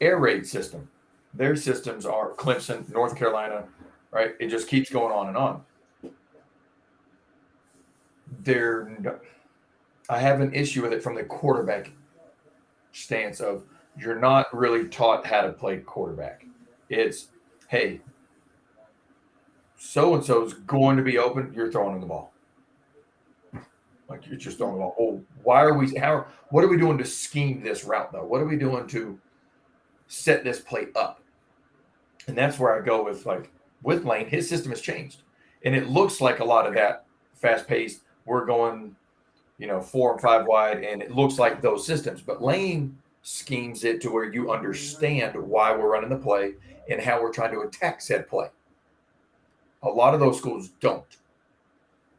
Speaker 13: air raid system. Their systems are Clemson, North Carolina, right? It just keeps going on and on. I have an issue with it from the quarterback stance of you're not really taught how to play quarterback. It's, hey, so-and-so's going to be open, you're throwing him the ball. Like you're just throwing the ball. Oh, what are we doing to scheme this route though? What are we doing to set this play up? And that's where I go with Lane. His system has changed. And it looks like a lot of that fast-paced, we're going, 4 and 5 wide, and it looks like those systems. But Lane schemes it to where you understand why we're running the play and how we're trying to attack said play. A lot of those schools don't.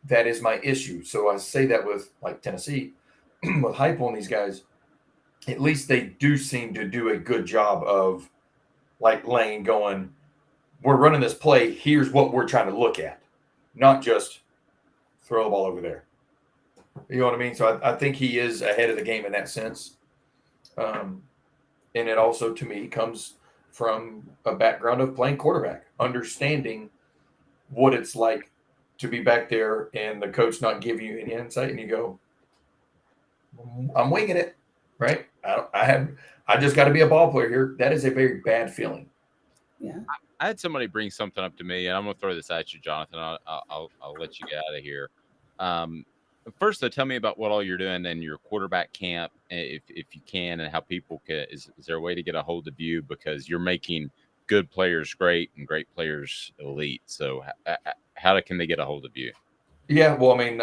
Speaker 13: That is my issue. So I say that with like Tennessee, with Heupel and these guys, at least they do seem to do a good job of like Lane going, we're running this play, here's what we're trying to look at, not just throw the ball over there. You know what I mean? So I think he is ahead of the game in that sense. And it also, to me, comes from a background of playing quarterback, understanding what it's like to be back there and the coach not giving you any insight, and you go, I'm winging it, right? I just got to be a ball player here. That is a very bad feeling.
Speaker 3: Yeah.
Speaker 2: I had somebody bring something up to me, and I'm going to throw this at you, Jonathan. I'll let you get out of here. First, though, tell me about what all you're doing in your quarterback camp, if you can, and how people can. Is there a way to get a hold of you, because you're making good players great and great players elite? So, how can they get a hold of you?
Speaker 13: Yeah, well, I mean,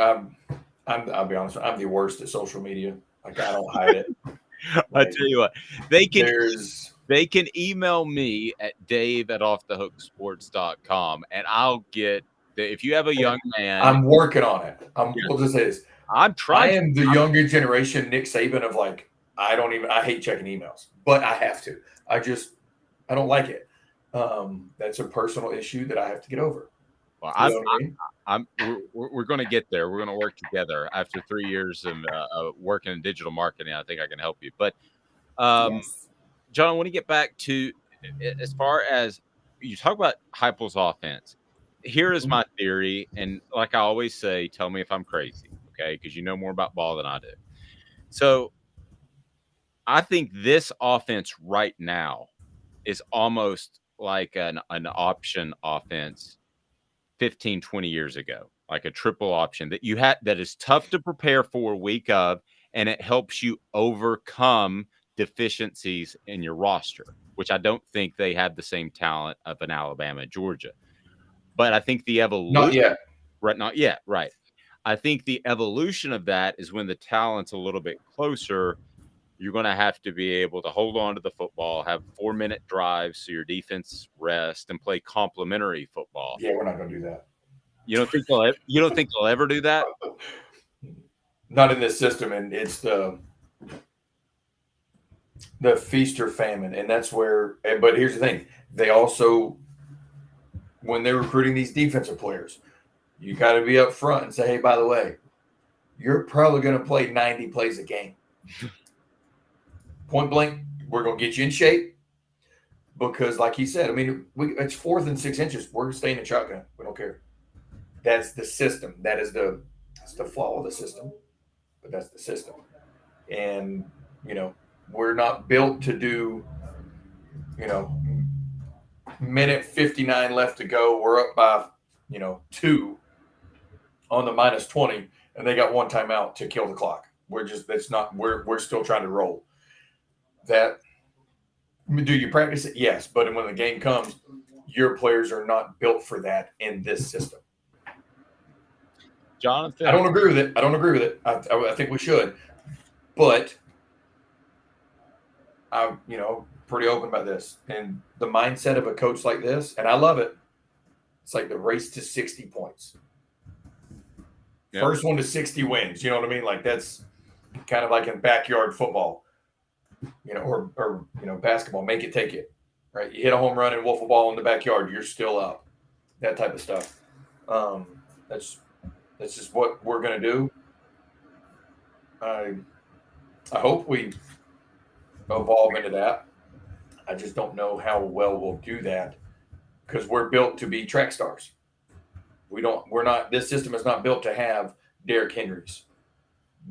Speaker 13: I'll be honest, I'm the worst at social media. Like, I don't hide it.
Speaker 2: I tell you what, they can email me at dave@offthehooksports.com, and I'll get. If you have a young man,
Speaker 13: I'm working on it. We'll just say this.
Speaker 2: I'm trying.
Speaker 13: I am the younger generation Nick Saban of like, I hate checking emails, but I have to. I don't like it. That's a personal issue that I have to get over.
Speaker 2: Well, we're going to get there. We're going to work together. After 3 years of working in digital marketing, I think I can help you. But,
Speaker 3: Yes.
Speaker 2: John, I want to get back to, as far as you talk about Heupel's offense. Here is my theory, and like I always say, tell me if I'm crazy, okay? Because you know more about ball than I do. So I think this offense right now is almost like an option offense 15, 20 years ago, like a triple option that is tough to prepare for week of, and it helps you overcome deficiencies in your roster, which I don't think they have the same talent of an Alabama and Georgia. But I think the evolution
Speaker 13: Not yet.
Speaker 2: Right, not yet, right. I think the evolution of that is when the talent's a little bit closer, you're going to have to be able to hold on to the football, have 4-minute drives so your defense rest, and play complementary football.
Speaker 13: Yeah, we're not going to do that.
Speaker 2: You don't think they'll ever do that?
Speaker 13: Not in this system, and it's the feast or famine, and that's where. But here's the thing: they also, when they're recruiting these defensive players, you got to be up front and say, "Hey, by the way, you're probably going to play 90 plays a game. Point blank, we're going to get you in shape because, like he said, I mean, it's 4th and 6 inches. We're staying in shotgun. We don't care. That's the system. That's the flaw of the system, but that's the system. And we're not built to do, minute 59 left to go. We're up by, 2 on the -20, and they got 1 timeout to kill the clock. We're still trying to roll. That, do you practice it? Yes, but when the game comes, your players are not built for that in this system.
Speaker 2: Jonathan,
Speaker 13: I don't agree with it. I think we should, but I'm pretty open about this. And the mindset of a coach like this, and I love it. It's like the race to 60 points. Yep. First one to 60 wins. You know what I mean? Like that's kind of like in backyard football. Or basketball, make it, take it, right? You hit a home run and wiffle ball in the backyard, you're still up. That type of stuff. That's just what we're going to do. I hope we evolve into that. I just don't know how well we'll do that because we're built to be track stars. This system is not built to have Derrick Henrys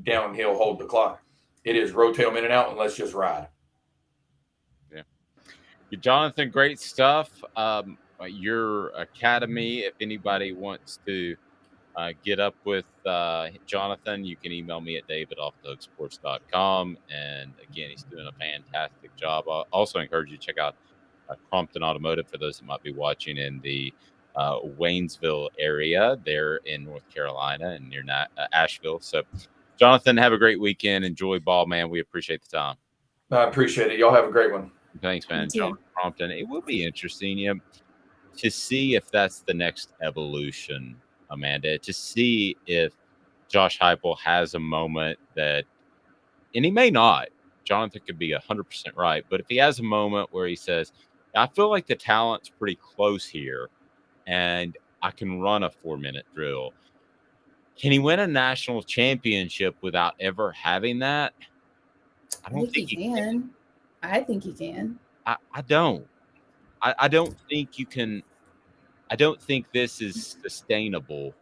Speaker 13: downhill, hold the clock. It is rotate them in and out, and let's just ride.
Speaker 2: Yeah. Jonathan, great stuff. Your academy, if anybody wants to get up with Jonathan, you can email me at david@offthehooksports.com. And again, he's doing a fantastic job. I also encourage you to check out Crompton Automotive for those that might be watching in the Waynesville area there in North Carolina and near Asheville. So, Jonathan, have a great weekend. Enjoy ball, man. We appreciate the time.
Speaker 13: I appreciate it. Y'all have a great one.
Speaker 2: Thanks, man. Jonathan Crompton. It will be interesting to see if that's the next evolution, Amanda, to see if Josh Heupel has a moment that, and he may not. Jonathan could be 100% right, but if he has a moment where he says, I feel like the talent's pretty close here, and I can run a 4-minute drill. Can he win a national championship without ever having that?
Speaker 3: I don't think he can. I think he can.
Speaker 2: I don't. I don't think you can. I don't think this is sustainable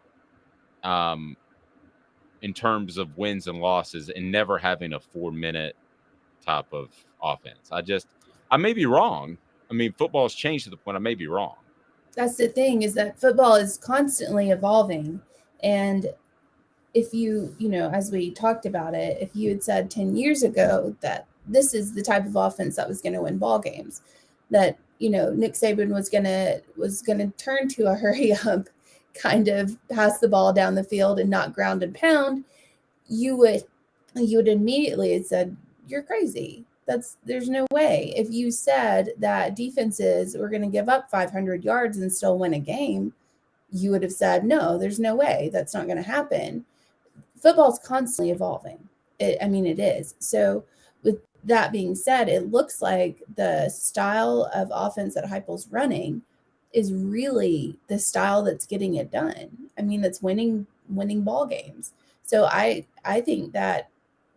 Speaker 2: in terms of wins and losses and never having a 4-minute type of offense. I may be wrong. I mean, football has changed to the point I may be wrong.
Speaker 3: That's the thing, is that football is constantly evolving. And if as we talked about it, if you had said 10 years ago that this is the type of offense that was going to win ball games, that, Nick Saban was going to turn to a hurry up, kind of pass the ball down the field and not ground and pound, you would immediately have said, you're crazy. There's no way. If you said that defenses were going to give up 500 yards and still win a game, you would have said, no, there's no way. That's not going to happen. Football's constantly evolving. It is. So with that being said, it looks like the style of offense that Heupel's running is really the style that's getting it done. That's winning ball games. So I think that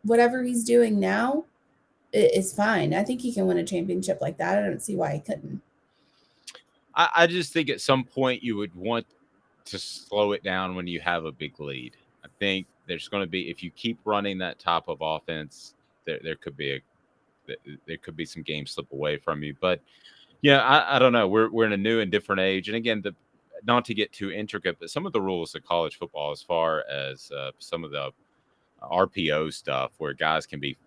Speaker 3: whatever he's doing now is fine. I think he can win a championship like that. I don't see why he couldn't.
Speaker 2: I just think at some point you would want to slow it down when you have a big lead. I think there's going to be, if you keep running that type of offense, there could be some games slip away from you. But I don't know. We're in a new and different age. And again, not to get too intricate, but some of the rules of college football, as far as some of the RPO stuff, where guys can be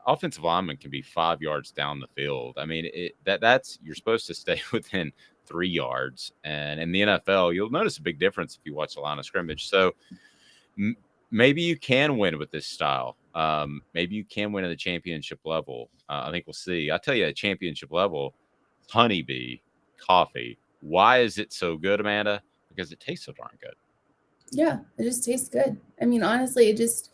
Speaker 2: offensive lineman can be 5 yards down the field. I mean, that's you're supposed to stay within 3 yards. And in the NFL, you'll notice a big difference if you watch the line of scrimmage. So maybe you can win with this style. Maybe you can win at the championship level. I think we'll see. I'll tell you, at championship level, honeybee coffee. Why is it so good, Amanda? Because it tastes so darn good.
Speaker 3: Yeah, it just tastes good. I mean, honestly, it's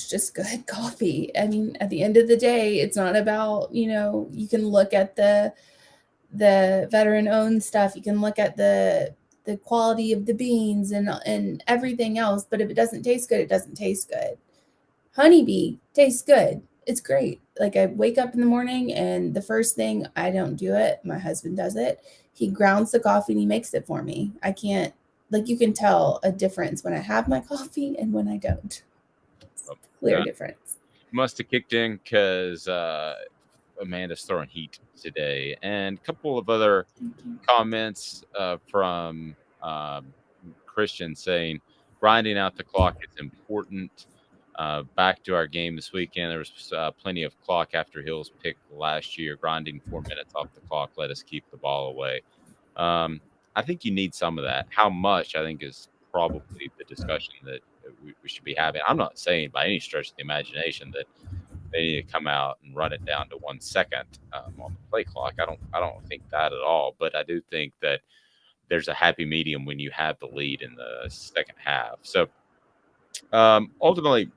Speaker 3: just good coffee. I mean, at the end of the day, it's not about, you can look at the veteran owned stuff. You can look at the quality of the beans and everything else. But if it doesn't taste good, it doesn't taste good. Honeybee tastes good. It's great. Like, I wake up in the morning and the first thing, I don't do it. My husband does it. He grounds the coffee and he makes it for me. I can't, you can tell a difference when I have my coffee and when I don't. Clear difference.
Speaker 2: Must have kicked in because Amanda's throwing heat today. And a couple of other comments from Christian saying grinding out the clock is important. Back to our game this weekend, there was plenty of clock after Hill's pick last year. Grinding 4 minutes off the clock let us keep the ball away. I think you need some of that. How much, I think, is probably the discussion that we should be having. I'm not saying by any stretch of the imagination that they need to come out and run it down to 1 second on the play clock. I don't think that at all. But I do think that there's a happy medium when you have the lead in the second half. So ultimately,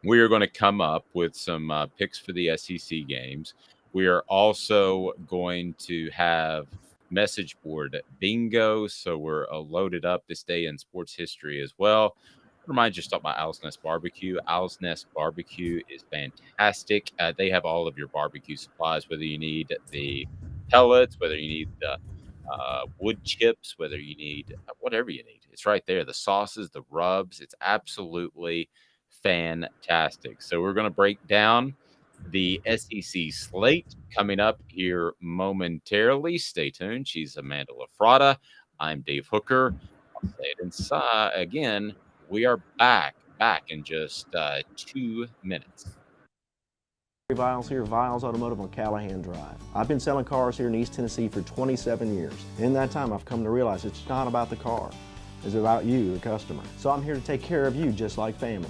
Speaker 2: we are going to come up with some picks for the SEC games. We are also going to have message board bingo. So we're loaded up this day in sports history as well. Remind you to stop by Owl's Nest Barbecue. Owl's Nest Barbecue is fantastic. They have all of your barbecue supplies, whether you need the pellets, whether you need the wood chips, whether you need whatever you need. It's right there. The sauces, the rubs. It's absolutely fantastic. So we're going to break down the SEC slate coming up here momentarily. Stay tuned. She's Amanda LaFratta. I'm Dave Hooker. I'll say it inside again. We are back in just 2 minutes.
Speaker 7: Viles here, Viles Automotive on Callahan Drive. I've been selling cars here in East Tennessee for 27 years. In that time, I've come to realize it's not about the car. It's about you, the customer. So I'm here to take care of you just like family.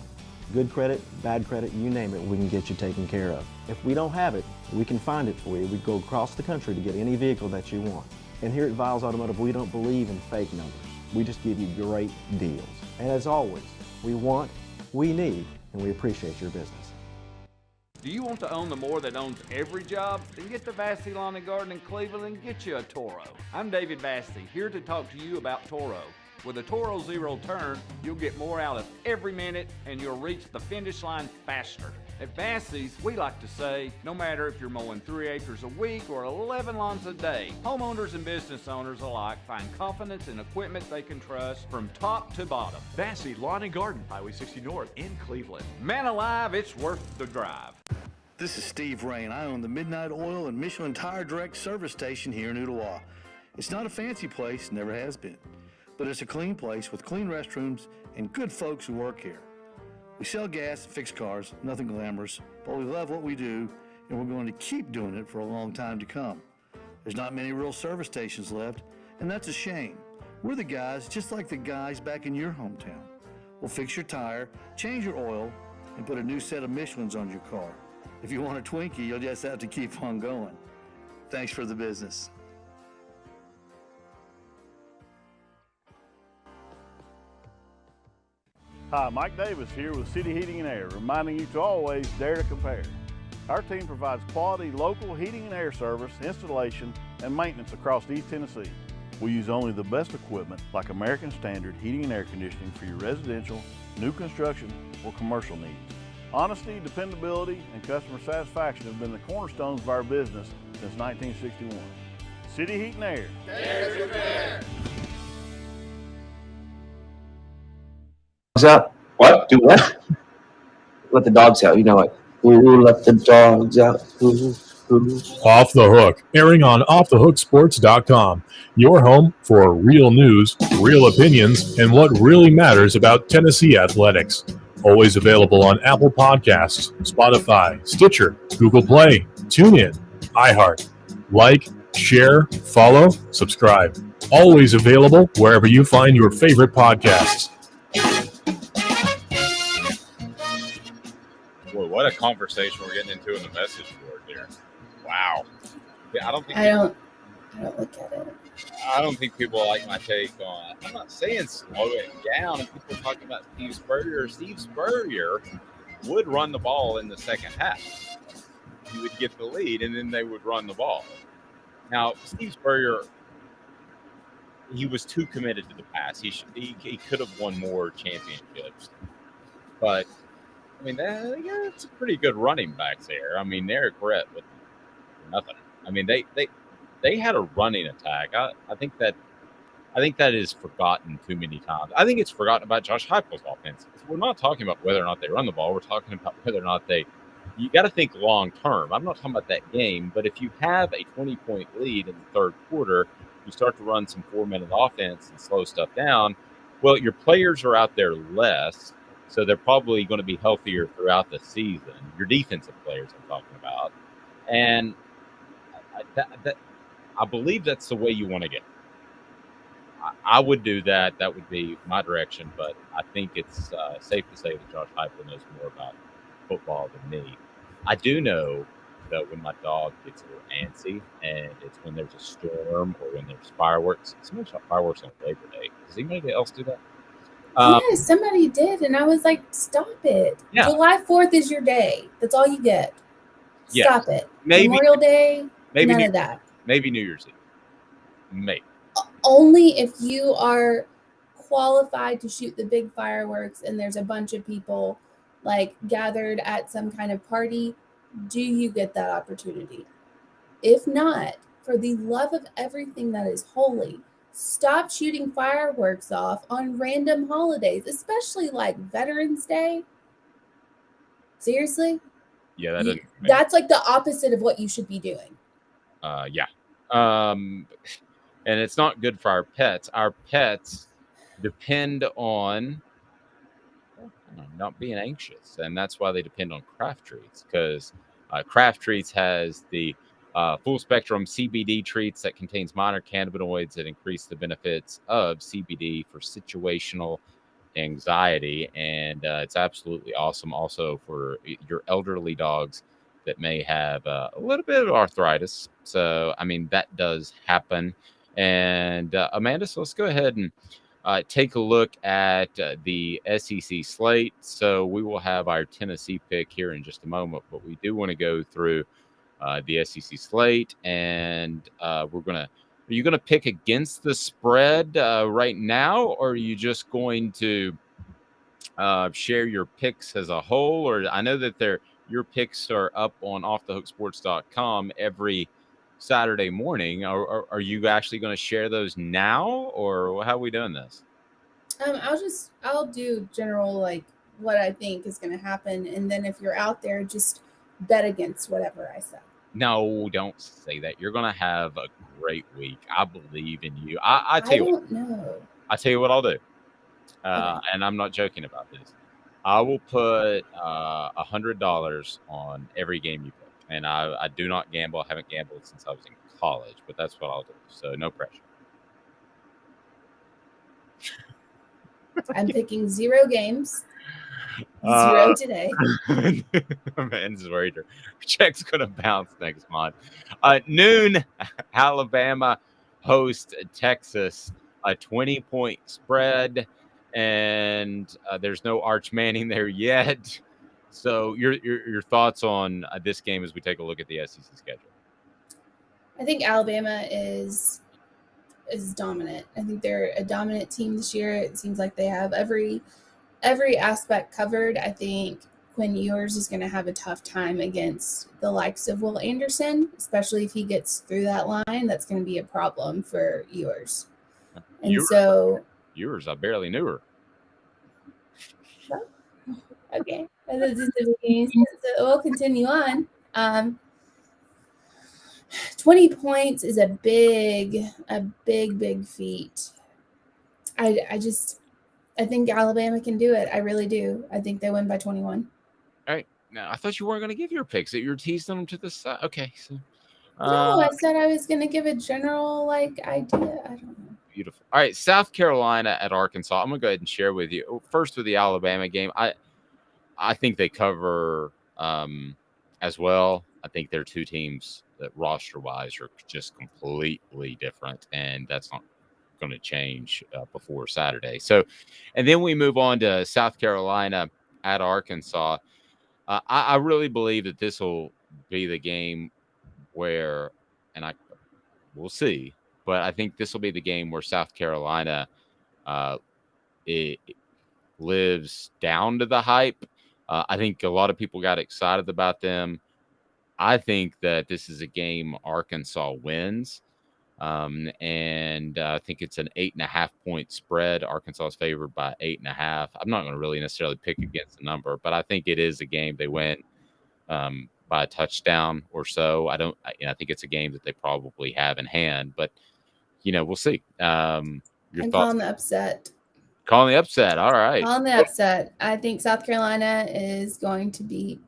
Speaker 7: Good credit, bad credit, you name it, we can get you taken care of. If we don't have it, we can find it for you. We go across the country to get any vehicle that you want. And here at Viles Automotive, we don't believe in fake numbers. We just give you great deals. And as always, we want, we need, and we appreciate your business.
Speaker 11: Do you want to own the more that owns every job? Then get to Vassey Lawn and Garden in Cleveland and get you a Toro. I'm David Vassey, here to talk to you about Toro. With a Toro Zero Turn, you'll get more out of every minute and you'll reach the finish line faster. At Vassey's, we like to say, no matter if you're mowing 3 acres a week or 11 lawns a day, homeowners and business owners alike find confidence in equipment they can trust from top to bottom.
Speaker 9: Vassey Lawn and Garden, Highway 60 North in Cleveland.
Speaker 11: Man alive, it's worth the drive.
Speaker 10: This is Steve Rain. I own the Midnight Oil and Michelin Tire Direct service station here in Ottawa. It's not a fancy place, never has been, but it's a clean place with clean restrooms and good folks who work here. We sell gas and fix cars, nothing glamorous, but we love what we do, and we're going to keep doing it for a long time to come. There's not many real service stations left, and that's a shame. We're the guys just like the guys back in your hometown. We'll fix your tire, change your oil, and put a new set of Michelins on your car. If you want a Twinkie, you'll just have to keep on going. Thanks for the business.
Speaker 8: Hi, Mike Davis here with City Heating and Air, reminding you to always dare to compare. Our team provides quality local heating and air service, installation, and maintenance across East Tennessee. We use only the best equipment like American Standard heating and air conditioning for your residential, new construction, or commercial needs. Honesty, dependability, and customer satisfaction have been the cornerstones of our business since 1961. City Heat and Air.
Speaker 6: Dare to compare.
Speaker 14: Out. What? Do what? Let the dogs out. You know it. Ooh, let the dogs out. Ooh, ooh.
Speaker 1: Off the Hook, airing on offthehooksports.com. Your home for real news, real opinions, and what really matters about Tennessee athletics. Always available on Apple Podcasts, Spotify, Stitcher, Google Play, TuneIn, iHeart. Like, share, follow, subscribe. Always available wherever you find your favorite podcasts.
Speaker 2: Boy, what a conversation we're getting into in the message board here. Wow. Yeah, I don't look at it. I don't think people like my take on. I'm not saying slow it down. And people talking about Steve Spurrier. Steve Spurrier would run the ball in the second half. He would get the lead, and then they would run the ball. Now, Steve Spurrier, he was too committed to the pass. He could have won more championships. But, I mean, that's a pretty good running backs there. I mean, Eric Brett with nothing. I mean, they had a running attack. I think that is forgotten too many times. I think it's forgotten about Josh Heupel's offense. We're not talking about whether or not they run the ball. We're talking about whether or not you got to think long term. I'm not talking about that game, but if you have a 20-point lead in the third quarter, you start to run some 4-minute offense and slow stuff down. Well, your players are out there less, so they're probably going to be healthier throughout the season. Your defensive players I'm talking about. And I believe that's the way you want to get. I would do that. That would be my direction. But I think it's safe to say that Josh Heupel knows more about football than me. I do know that when my dog gets a little antsy, and it's when there's a storm or when there's fireworks. Somebody shot fireworks on Labor Day. Does anybody else do that?
Speaker 3: Yeah, somebody did, and I was like, "Stop it!
Speaker 2: Yeah.
Speaker 3: July 4th is your day. That's all you get. Stop it.
Speaker 2: Maybe
Speaker 3: Memorial Day, none of that.
Speaker 2: Maybe New Year's Eve. Maybe.
Speaker 3: Only if you are qualified to shoot the big fireworks and there's a bunch of people like gathered at some kind of party, do you get that opportunity? If not, for the love of everything that is holy, stop shooting fireworks off on random holidays, especially like Veterans Day. Seriously?
Speaker 2: Yeah,
Speaker 3: that's like the opposite of what you should be doing.
Speaker 2: Yeah. And it's not good for our pets. Our pets depend on not being anxious, and that's why they depend on Craft Treats, because Craft Treats has the full spectrum CBD treats that contains minor cannabinoids that increase the benefits of CBD for situational anxiety, and it's absolutely awesome also for your elderly dogs that may have a little bit of arthritis. So, I mean, that does happen. And Amanda, so let's go ahead and take a look at the SEC slate. So we will have our Tennessee pick here in just a moment, but we do want to go through the SEC slate, and are you going to pick against the spread right now, or are you just going to share your picks as a whole? Or I know that your picks are up on offthehooksports.com every Saturday morning. Are you actually going to share those now, or how are we doing this?
Speaker 3: I'll do general, like what I think is going to happen, and then if you're out there, just bet against whatever I say.
Speaker 2: No, don't say that. You're going to have a great week. I believe in you. I tell you what.
Speaker 3: Know.
Speaker 2: I tell you what I'll do. And I'm not joking about this. I will put $100 on every game you pick. And I do not gamble. I haven't gambled since I was in college, but that's what I'll do. So no pressure.
Speaker 3: I'm picking 0 games. 0 today.
Speaker 2: Man's worried her check's gonna bounce next month. Noon, Alabama hosts Texas, a 20-point spread, and there's no Arch Manning there yet. So your thoughts on this game as we take a look at the SEC schedule?
Speaker 3: I think Alabama is dominant. I think they're a dominant team this year. It seems like they have every aspect covered. I think Quinn Ewers is going to have a tough time against the likes of Will Anderson, especially if he gets through that line. That's going to be a problem for Ewers. And Ewers,
Speaker 2: I barely knew her.
Speaker 3: Okay. So we'll continue on. 20 points is a big feat. I think Alabama can do it. I really do. I think they win by 21.
Speaker 2: All right. Now, I thought you weren't going to give your picks. That you're teasing them to the side. Okay. So,
Speaker 3: No, I said I was going to give a general idea. I don't know.
Speaker 2: Beautiful. All right. South Carolina at Arkansas. I'm going to go ahead and share with you. First with the Alabama game. I think they cover as well. I think they're two teams that roster-wise are just completely different, and that's not going to change before Saturday. So, and then we move on to South Carolina at Arkansas. I really believe that this will be the game where, and we'll see, but I think this will be the game where South Carolina it lives down to the hype. I think a lot of people got excited about them. I think that this is a game Arkansas wins. And I think it's an 8.5 point spread. Arkansas is favored by 8.5. I'm not going to really necessarily pick against the number, but I think it is a game they win by a touchdown or so. I think it's a game that they probably have in hand, but we'll see.
Speaker 3: I'm calling the upset.
Speaker 2: Calling the upset. All right.
Speaker 3: Calling the upset. I think South Carolina is going to beat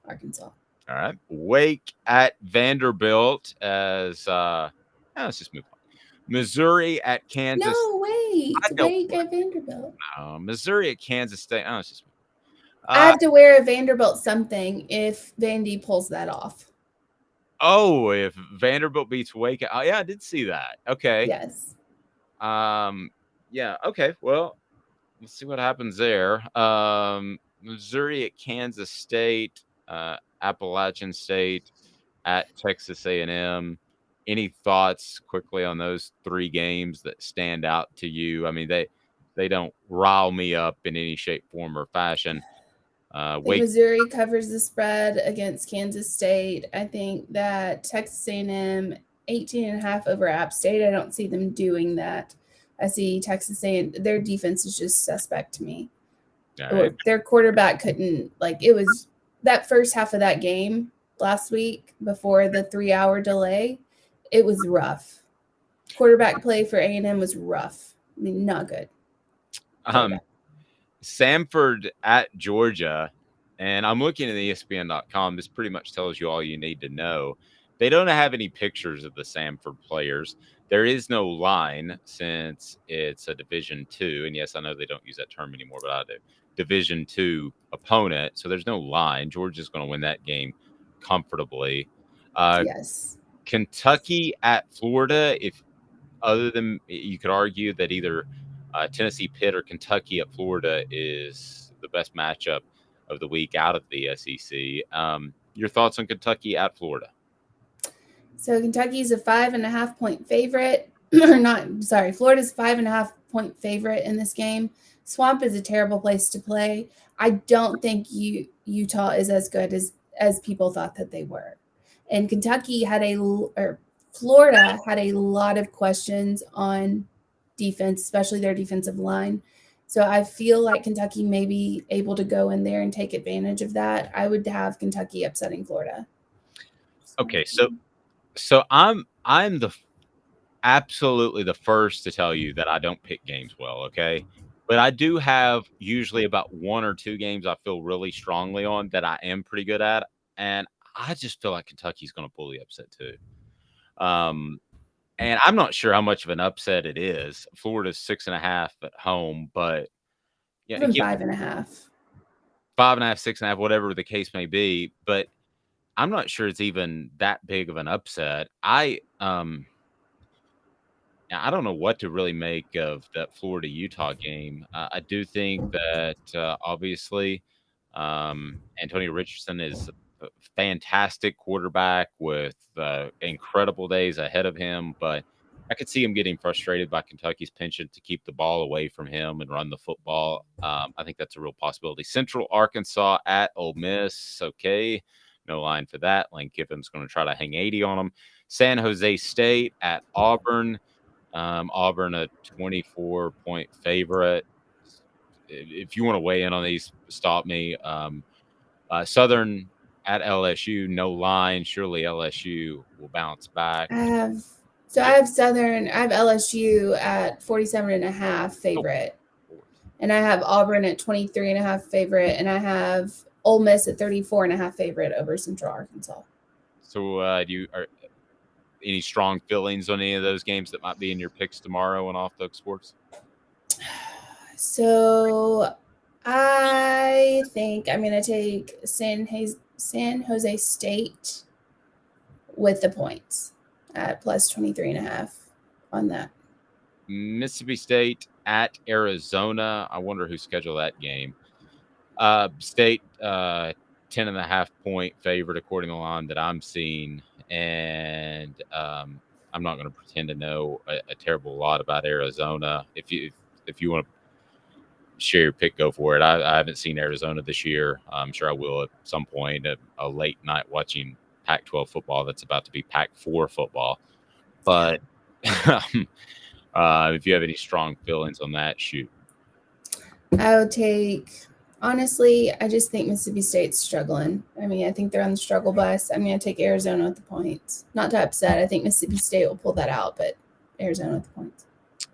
Speaker 3: Arkansas.
Speaker 2: All right. Wake at Vanderbilt as let's just move on. Missouri at Kansas.
Speaker 3: No, wait. Wake at Vanderbilt.
Speaker 2: Missouri at Kansas State. Let's just move on.
Speaker 3: I have to wear a Vanderbilt something if Vandy pulls that off.
Speaker 2: Oh, if Vanderbilt beats Wake. Oh, yeah, I did see that. Okay.
Speaker 3: Yes.
Speaker 2: Yeah. Okay. Well, let's see what happens there. Missouri at Kansas State, Appalachian State at Texas A&M. Any thoughts quickly on those three games that stand out to you? I mean, they don't rile me up in any shape, form, or fashion.
Speaker 3: Missouri covers the spread against Kansas State. I think that Texas A&M 18.5 over App State. I don't see them doing that. I see Texas A&M. Their defense is just suspect to me.
Speaker 2: Right.
Speaker 3: Their quarterback couldn't it was that first half of that game last week before the 3-hour delay. It was rough. Quarterback play for A&M was rough. I mean, not good.
Speaker 2: Samford at Georgia, and I'm looking at ESPN.com. This pretty much tells you all you need to know. They don't have any pictures of the Samford players. There is no line since it's a Division II, and yes, I know they don't use that term anymore, but I do. Division II opponent, so there's no line. Georgia's going to win that game comfortably.
Speaker 3: Yes.
Speaker 2: Kentucky at Florida. If other than you could argue that either Tennessee Pitt or Kentucky at Florida is the best matchup of the week out of the SEC. Your thoughts on Kentucky at Florida?
Speaker 3: So Kentucky's a 5.5 point favorite. Florida's 5.5 point favorite in this game. Swamp is a terrible place to play. I don't think Utah is as good as people thought that they were. And Florida had a lot of questions on defense, especially their defensive line. So I feel like Kentucky may be able to go in there and take advantage of that. I would have Kentucky upsetting Florida.
Speaker 2: Okay, so I'm absolutely the first to tell you that I don't pick games well, okay? But I do have usually about one or two games I feel really strongly on that I am pretty good at, and I just feel like Kentucky's going to pull the upset too. And I'm not sure how much of an upset it is. Florida's 6.5 at home, but
Speaker 3: yeah, 5.5.
Speaker 2: 5.5, 6.5, whatever the case may be. But I'm not sure it's even that big of an upset. I don't know what to really make of that Florida-Utah game. I do think that obviously Antonio Richardson is a fantastic quarterback with incredible days ahead of him, but I could see him getting frustrated by Kentucky's penchant to keep the ball away from him and run the football. I think that's a real possibility. Central Arkansas at Ole Miss. Okay. No line for that. Lane Kiffin's going to try to hang 80 on them. San Jose State at Auburn. Auburn, a 24-point favorite. If you want to weigh in on these, stop me. Southern at LSU, no line. Surely LSU will bounce back.
Speaker 3: I have Southern. I have LSU at 47.5 favorite. And I have Auburn at 23.5 favorite, and I have Ole Miss at 34.5 favorite over Central Arkansas.
Speaker 2: So are any strong feelings on any of those games that might be in your picks tomorrow on Off the Hook Sports?
Speaker 3: So I think I'm going to take San Jose State with the points at plus 23.5 on that.
Speaker 2: Mississippi State at Arizona. I wonder who scheduled that game. State 10.5 point favorite according to the line that I'm seeing, and I'm not going to pretend to know a terrible lot about Arizona. If you want to share your pick, go for it. I haven't seen Arizona this year. I'm sure I will at some point. A late night watching Pac-12 football that's about to be Pac-4 football, but. If you have any strong feelings on that, shoot.
Speaker 3: I would take, honestly, I just think Mississippi State's struggling. I mean, I think they're on the struggle bus. I'm going to take Arizona with the points. Not to upset. I think Mississippi State will pull that out, but Arizona with the points.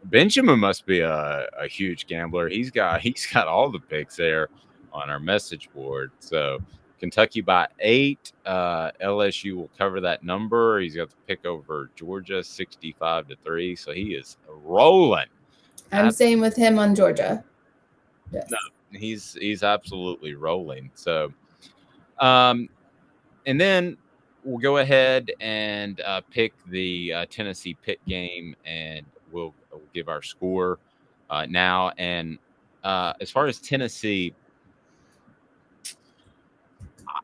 Speaker 2: Benjamin must be a huge gambler. He's got all the picks there on our message board. So Kentucky by 8. LSU will cover that number. He's got the pick over Georgia 65-3. So he is rolling.
Speaker 3: I'm staying with him on Georgia. Yes.
Speaker 2: No, he's absolutely rolling. So, and then we'll go ahead and pick the Tennessee Pitt game, and we'll give our score now. And as far as Tennessee,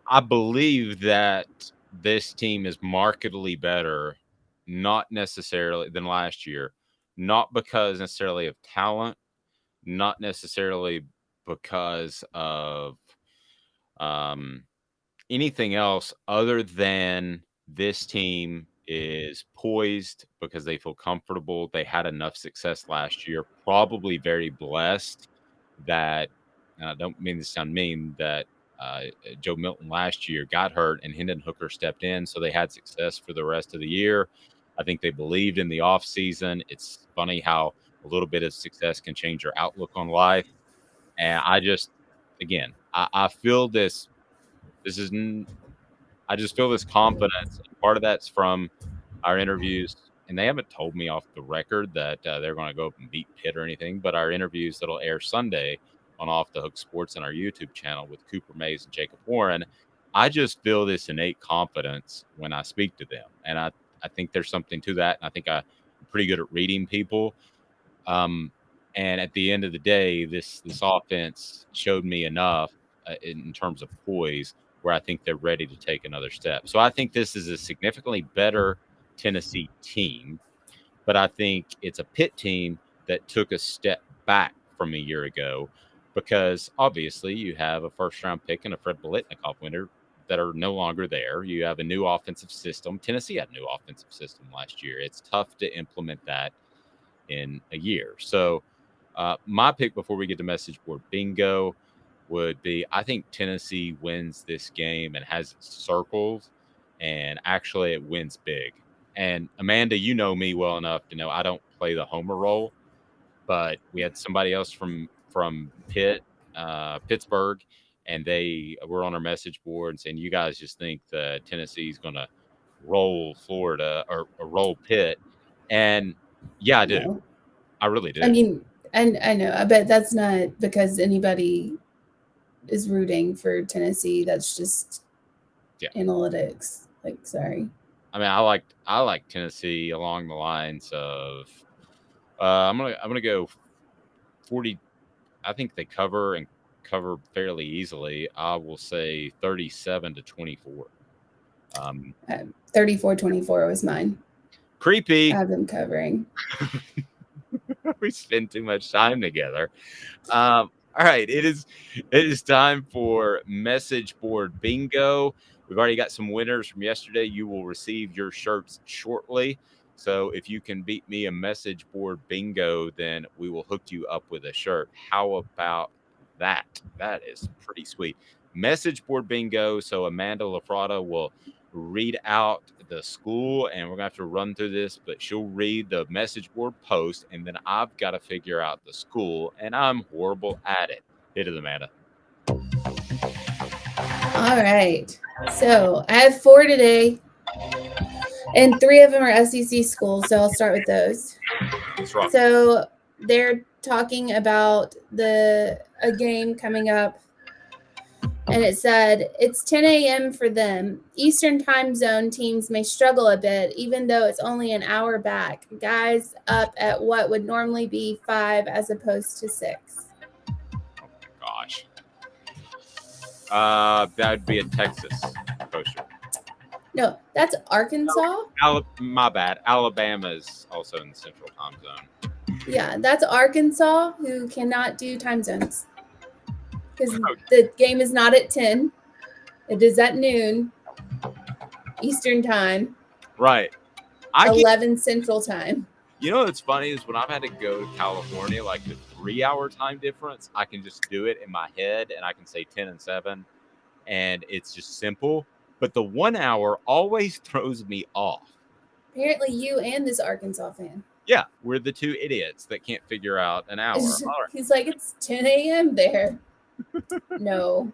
Speaker 2: I believe that this team is markedly better, not necessarily than last year, not because necessarily of talent, not necessarily because of anything else other than this team is poised because they feel comfortable. They had enough success last year, probably very blessed that, and I don't mean to sound mean, that Joe Milton last year got hurt and Hendon Hooker stepped in, so they had success for the rest of the year. I think they believed in the offseason. It's funny how a little bit of success can change your outlook on life. And I just, again, I feel this I just feel this confidence. Part of that's from our interviews, and they haven't told me off the record that they're going to go up and beat Pitt or anything, but our interviews that'll air Sunday on Off the Hook Sports and our YouTube channel with Cooper Mays and Jacob Warren, I just feel this innate confidence when I speak to them. And I think there's something to that. And I think I'm pretty good at reading people. And at the end of the day, this offense showed me enough in terms of poise where I think they're ready to take another step. So I think this is a significantly better Tennessee team, but I think it's a Pitt team that took a step back from a year ago because obviously you have a first-round pick and a Fred Biletnikoff winner that are no longer there. You have a new offensive system. Tennessee had a new offensive system last year. It's tough to implement that in a year. So my pick before we get to message board bingo would be I think Tennessee wins this game and has it circled, and actually it wins big. And Amanda, you know me well enough to know I don't play the homer role, but we had somebody else from Pitt, Pittsburgh, and they were on our message board saying you guys just think that Tennessee's going to roll Florida or roll Pitt. And yeah, I do.
Speaker 3: No.
Speaker 2: I really do.
Speaker 3: I mean, and I know, I bet that's not because anybody is rooting for Tennessee. That's just analytics. Like, sorry.
Speaker 2: I mean, I like Tennessee along the lines of I'm gonna go 40. I think they cover fairly easily. I will say 37-24.
Speaker 3: 34-24 was mine.
Speaker 2: Creepy.
Speaker 3: I have them covering.
Speaker 2: We spend too much time together. All right, it is time for message board bingo. We've already got some winners from yesterday. You will receive your shirts shortly. So if you can beat me a message board bingo, then we will hook you up with a shirt. How about that? That is pretty sweet. Message board bingo. So Amanda LaFratta will read out the school, and we're going to have to run through this, but she'll read the message board post, and then I've got to figure out the school, and I'm horrible at it. Hit it, Amanda.
Speaker 3: All right. So I have 4 today, and 3 of them are SEC schools, so I'll start with those.
Speaker 2: That's right.
Speaker 3: So they're talking about a game coming up, and it said it's 10 a.m. for them. Eastern time zone teams may struggle a bit, even though it's only an hour back. Guys up at what would normally be 5 as opposed to 6.
Speaker 2: Gosh. That would be a Texas poster.
Speaker 3: No, that's Arkansas.
Speaker 2: My bad. Alabama's also in the Central Time Zone.
Speaker 3: Yeah, that's Arkansas, who cannot do time zones because the game is not at 10. It is at noon Eastern time.
Speaker 2: Right.
Speaker 3: 11 Central time.
Speaker 2: You know what's funny is when I've had to go to California, like the 3-hour time difference, I can just do it in my head, and I can say 10 and 7, and it's just simple. But the 1 hour always throws me off.
Speaker 3: Apparently you and this Arkansas fan.
Speaker 2: Yeah, we're the 2 idiots that can't figure out an hour.
Speaker 3: He's like, it's 10 a.m. there. No,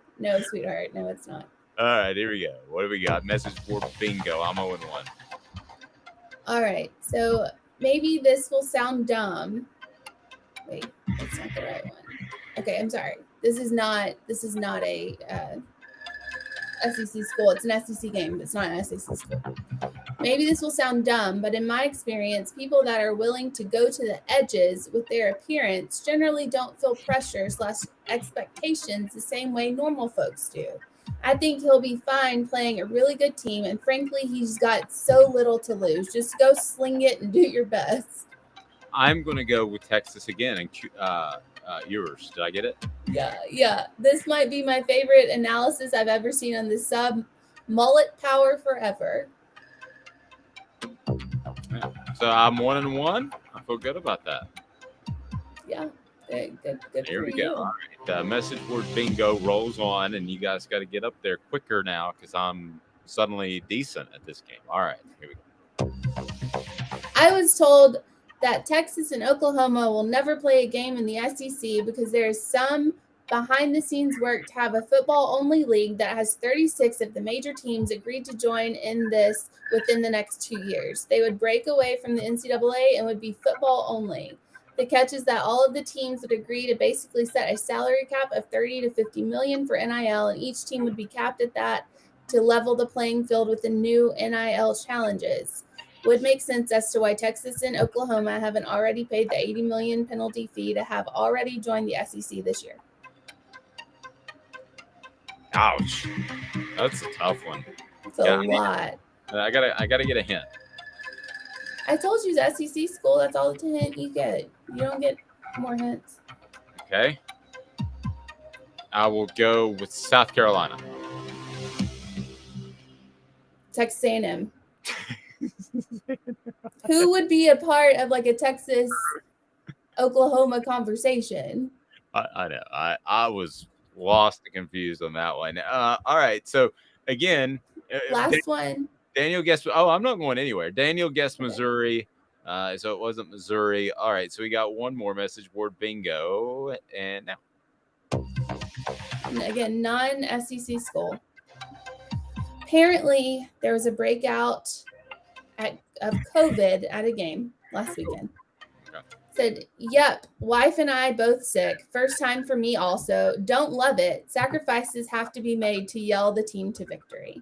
Speaker 3: sweetheart. No, it's not.
Speaker 2: All right, here we go. What do we got? Message board bingo. I'm 0-1.
Speaker 3: All right, so maybe this will sound dumb. Wait, that's not the right one. Okay, I'm sorry. This is not a SEC school. It's an SEC game. It's not an SEC school. Maybe this will sound dumb, but in my experience, people that are willing to go to the edges with their appearance generally don't feel pressure / expectations the same way normal folks do. I think he'll be fine playing a really good team, and frankly, he's got so little to lose. Just go sling it and do your best.
Speaker 2: I'm going to go with Texas again, and yours. Did I get it?
Speaker 3: Yeah. This might be my favorite analysis I've ever seen on this sub. Mullet power forever.
Speaker 2: Yeah. So I'm 1-1. I feel good about that.
Speaker 3: Yeah. Good
Speaker 2: Here
Speaker 3: for
Speaker 2: we
Speaker 3: you.
Speaker 2: go. All right. Message board bingo rolls on, and you guys got to get up there quicker now because I'm suddenly decent at this game. All right. Here we go.
Speaker 3: I was told that Texas and Oklahoma will never play a game in the SEC because there is some behind-the-scenes work to have a football-only league that has 36 of the major teams agreed to join in this within the next 2 years. They would break away from the NCAA and would be football only. The catch is that all of the teams would agree to basically set a salary cap of $30 to $50 million for NIL, and each team would be capped at that to level the playing field with the new NIL challenges. Would make sense as to why Texas and Oklahoma haven't already paid the $80 million penalty fee to have already joined the SEC this year.
Speaker 2: Ouch. That's a tough one.
Speaker 3: It's a lot.
Speaker 2: I gotta get a hint.
Speaker 3: I told you it's SEC school. That's all the hint you get. You don't get more hints.
Speaker 2: Okay. I will go with South Carolina.
Speaker 3: Texas A&M. Who would be a part of like a Texas Oklahoma conversation?
Speaker 2: I know. I was lost and confused on that one. All right. So again,
Speaker 3: last one.
Speaker 2: Daniel guessed. Oh, I'm not going anywhere. Daniel guessed Missouri. So it wasn't Missouri. All right. So we got one more message board bingo. And now.
Speaker 3: And again, non-SEC school. Apparently, there was a breakout of COVID at a game last weekend.
Speaker 2: Okay.
Speaker 3: Said, yep, wife and I both sick. First time for me also. Don't love it. Sacrifices have to be made to yell the team to victory.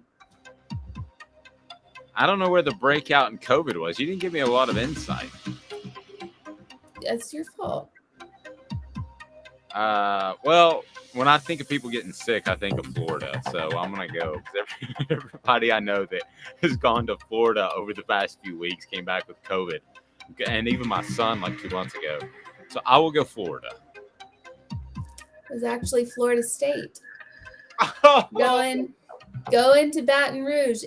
Speaker 2: I don't know where the breakout in COVID was. You didn't give me a lot of insight.
Speaker 3: That's your fault.
Speaker 2: Well, when I think of people getting sick, I think of Florida. So I'm going to go. Everybody I know that has gone to Florida over the past few weeks came back with COVID. And even my son like 2 months ago. So I will go Florida.
Speaker 3: It was actually Florida State. Going to Baton Rouge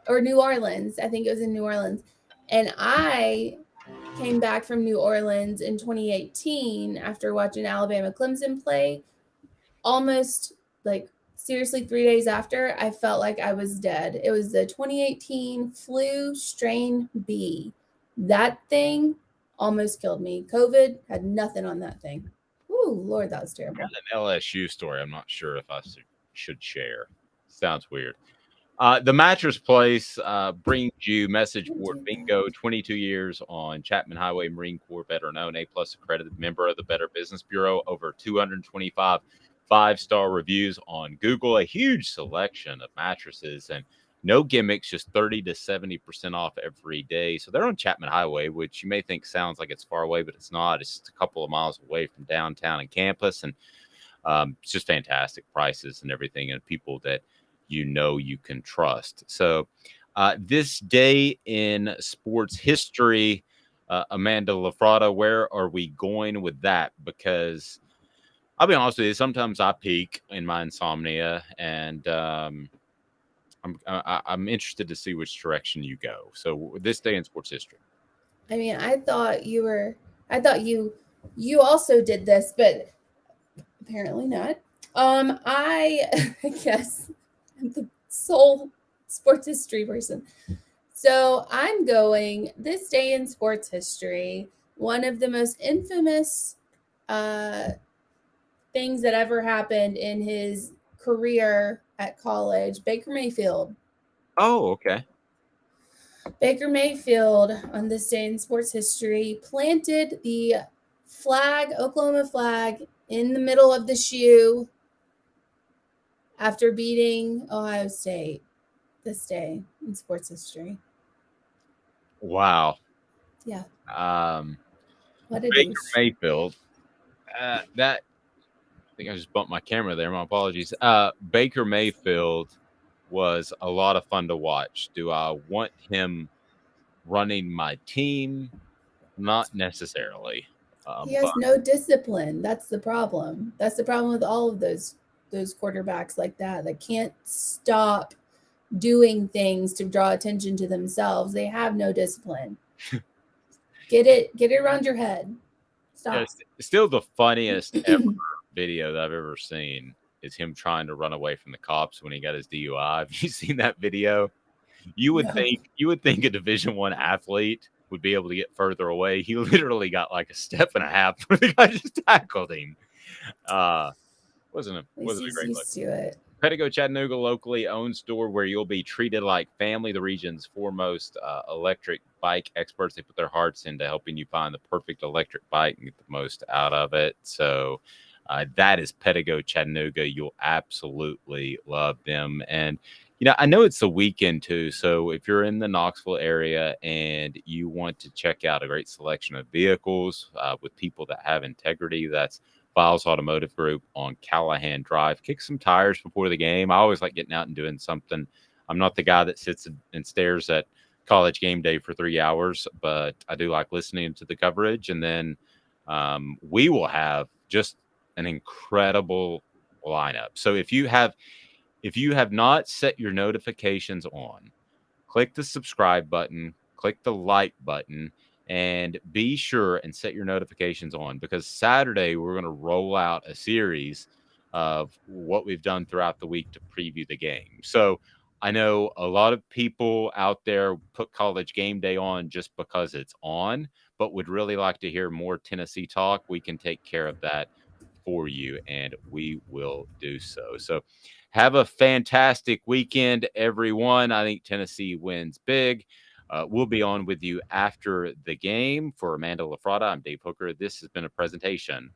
Speaker 3: or New Orleans. I think it was in New Orleans. And I came back from New Orleans in 2018 after watching Alabama Clemson play. Almost like seriously, 3 days after, I felt like I was dead. It was the 2018 flu strain B. That thing almost killed me. COVID had nothing on that thing. Ooh, Lord, that was terrible.
Speaker 2: Got an LSU story. I'm not sure if I should share. Sounds weird. The Mattress Place brings you message board bingo. 22 years on Chapman Highway, Marine Corps veteran owned, A+ accredited member of the Better Business Bureau. Over 225 5-star reviews on Google. A huge selection of mattresses and no gimmicks, just 30 to 70% off every day. So they're on Chapman Highway, which you may think sounds like it's far away, but it's not. It's just a couple of miles away from downtown and campus, and it's just fantastic prices and everything, and people that you can trust. So this day in sports history, Amanda LaFratta, where are we going with that? Because I'll be honest with you, sometimes I peak in my insomnia, and I'm interested to see which direction you go. So this day in sports history.
Speaker 3: I mean, I thought you also did this, but apparently not. I guess I'm the sole sports history person. So I'm going this day in sports history. One of the most infamous things that ever happened in his career at college, Baker Mayfield.
Speaker 2: Oh, okay.
Speaker 3: Baker Mayfield, on this day in sports history, planted the flag, Oklahoma flag, in the middle of the shoe after beating Ohio State. This day in sports history.
Speaker 2: Wow.
Speaker 3: Yeah.
Speaker 2: What a Baker Mayfield. That I think I just bumped my camera there. My apologies. Baker Mayfield was a lot of fun to watch. Do I want him running my team? Not necessarily.
Speaker 3: He has no discipline. That's the problem. That's the problem with all of those quarterbacks like that can't stop doing things to draw attention to themselves. They have no discipline. Get it around your head. Stop.
Speaker 2: Yeah, still the funniest ever video that I've ever seen is him trying to run away from the cops when he got his DUI. Have you seen that video? You would think a Division I athlete would be able to get further away. He literally got like a step and a half where the guy just tackled him. Wasn't a great look.
Speaker 3: To it.
Speaker 2: Pettigo Chattanooga, locally owned store where you'll be treated like family. The region's foremost electric bike experts. They put their hearts into helping you find the perfect electric bike and get the most out of it. So that is Pettigo Chattanooga. You'll absolutely love them. And, I know it's the weekend too. So if you're in the Knoxville area and you want to check out a great selection of vehicles with people that have integrity, that's Files Automotive Group on Callahan Drive. Kick some tires before the game. I always like getting out and doing something. I'm not the guy that sits and stares at College game day for 3 hours, but I do like listening to the coverage. And then we will have just an incredible lineup. So if you have not set your notifications on, click the subscribe button, click the like button, and be sure and set your notifications on, because Saturday we're going to roll out a series of what we've done throughout the week to preview the game. So I know a lot of people out there put College game day on just because it's on, but would really like to hear more Tennessee talk. We can take care of that for you, and we will do so. So have a fantastic weekend, everyone. I think Tennessee wins big. We'll be on with you after the game. For Amanda LaFratta, I'm Dave Hooker. This has been a presentation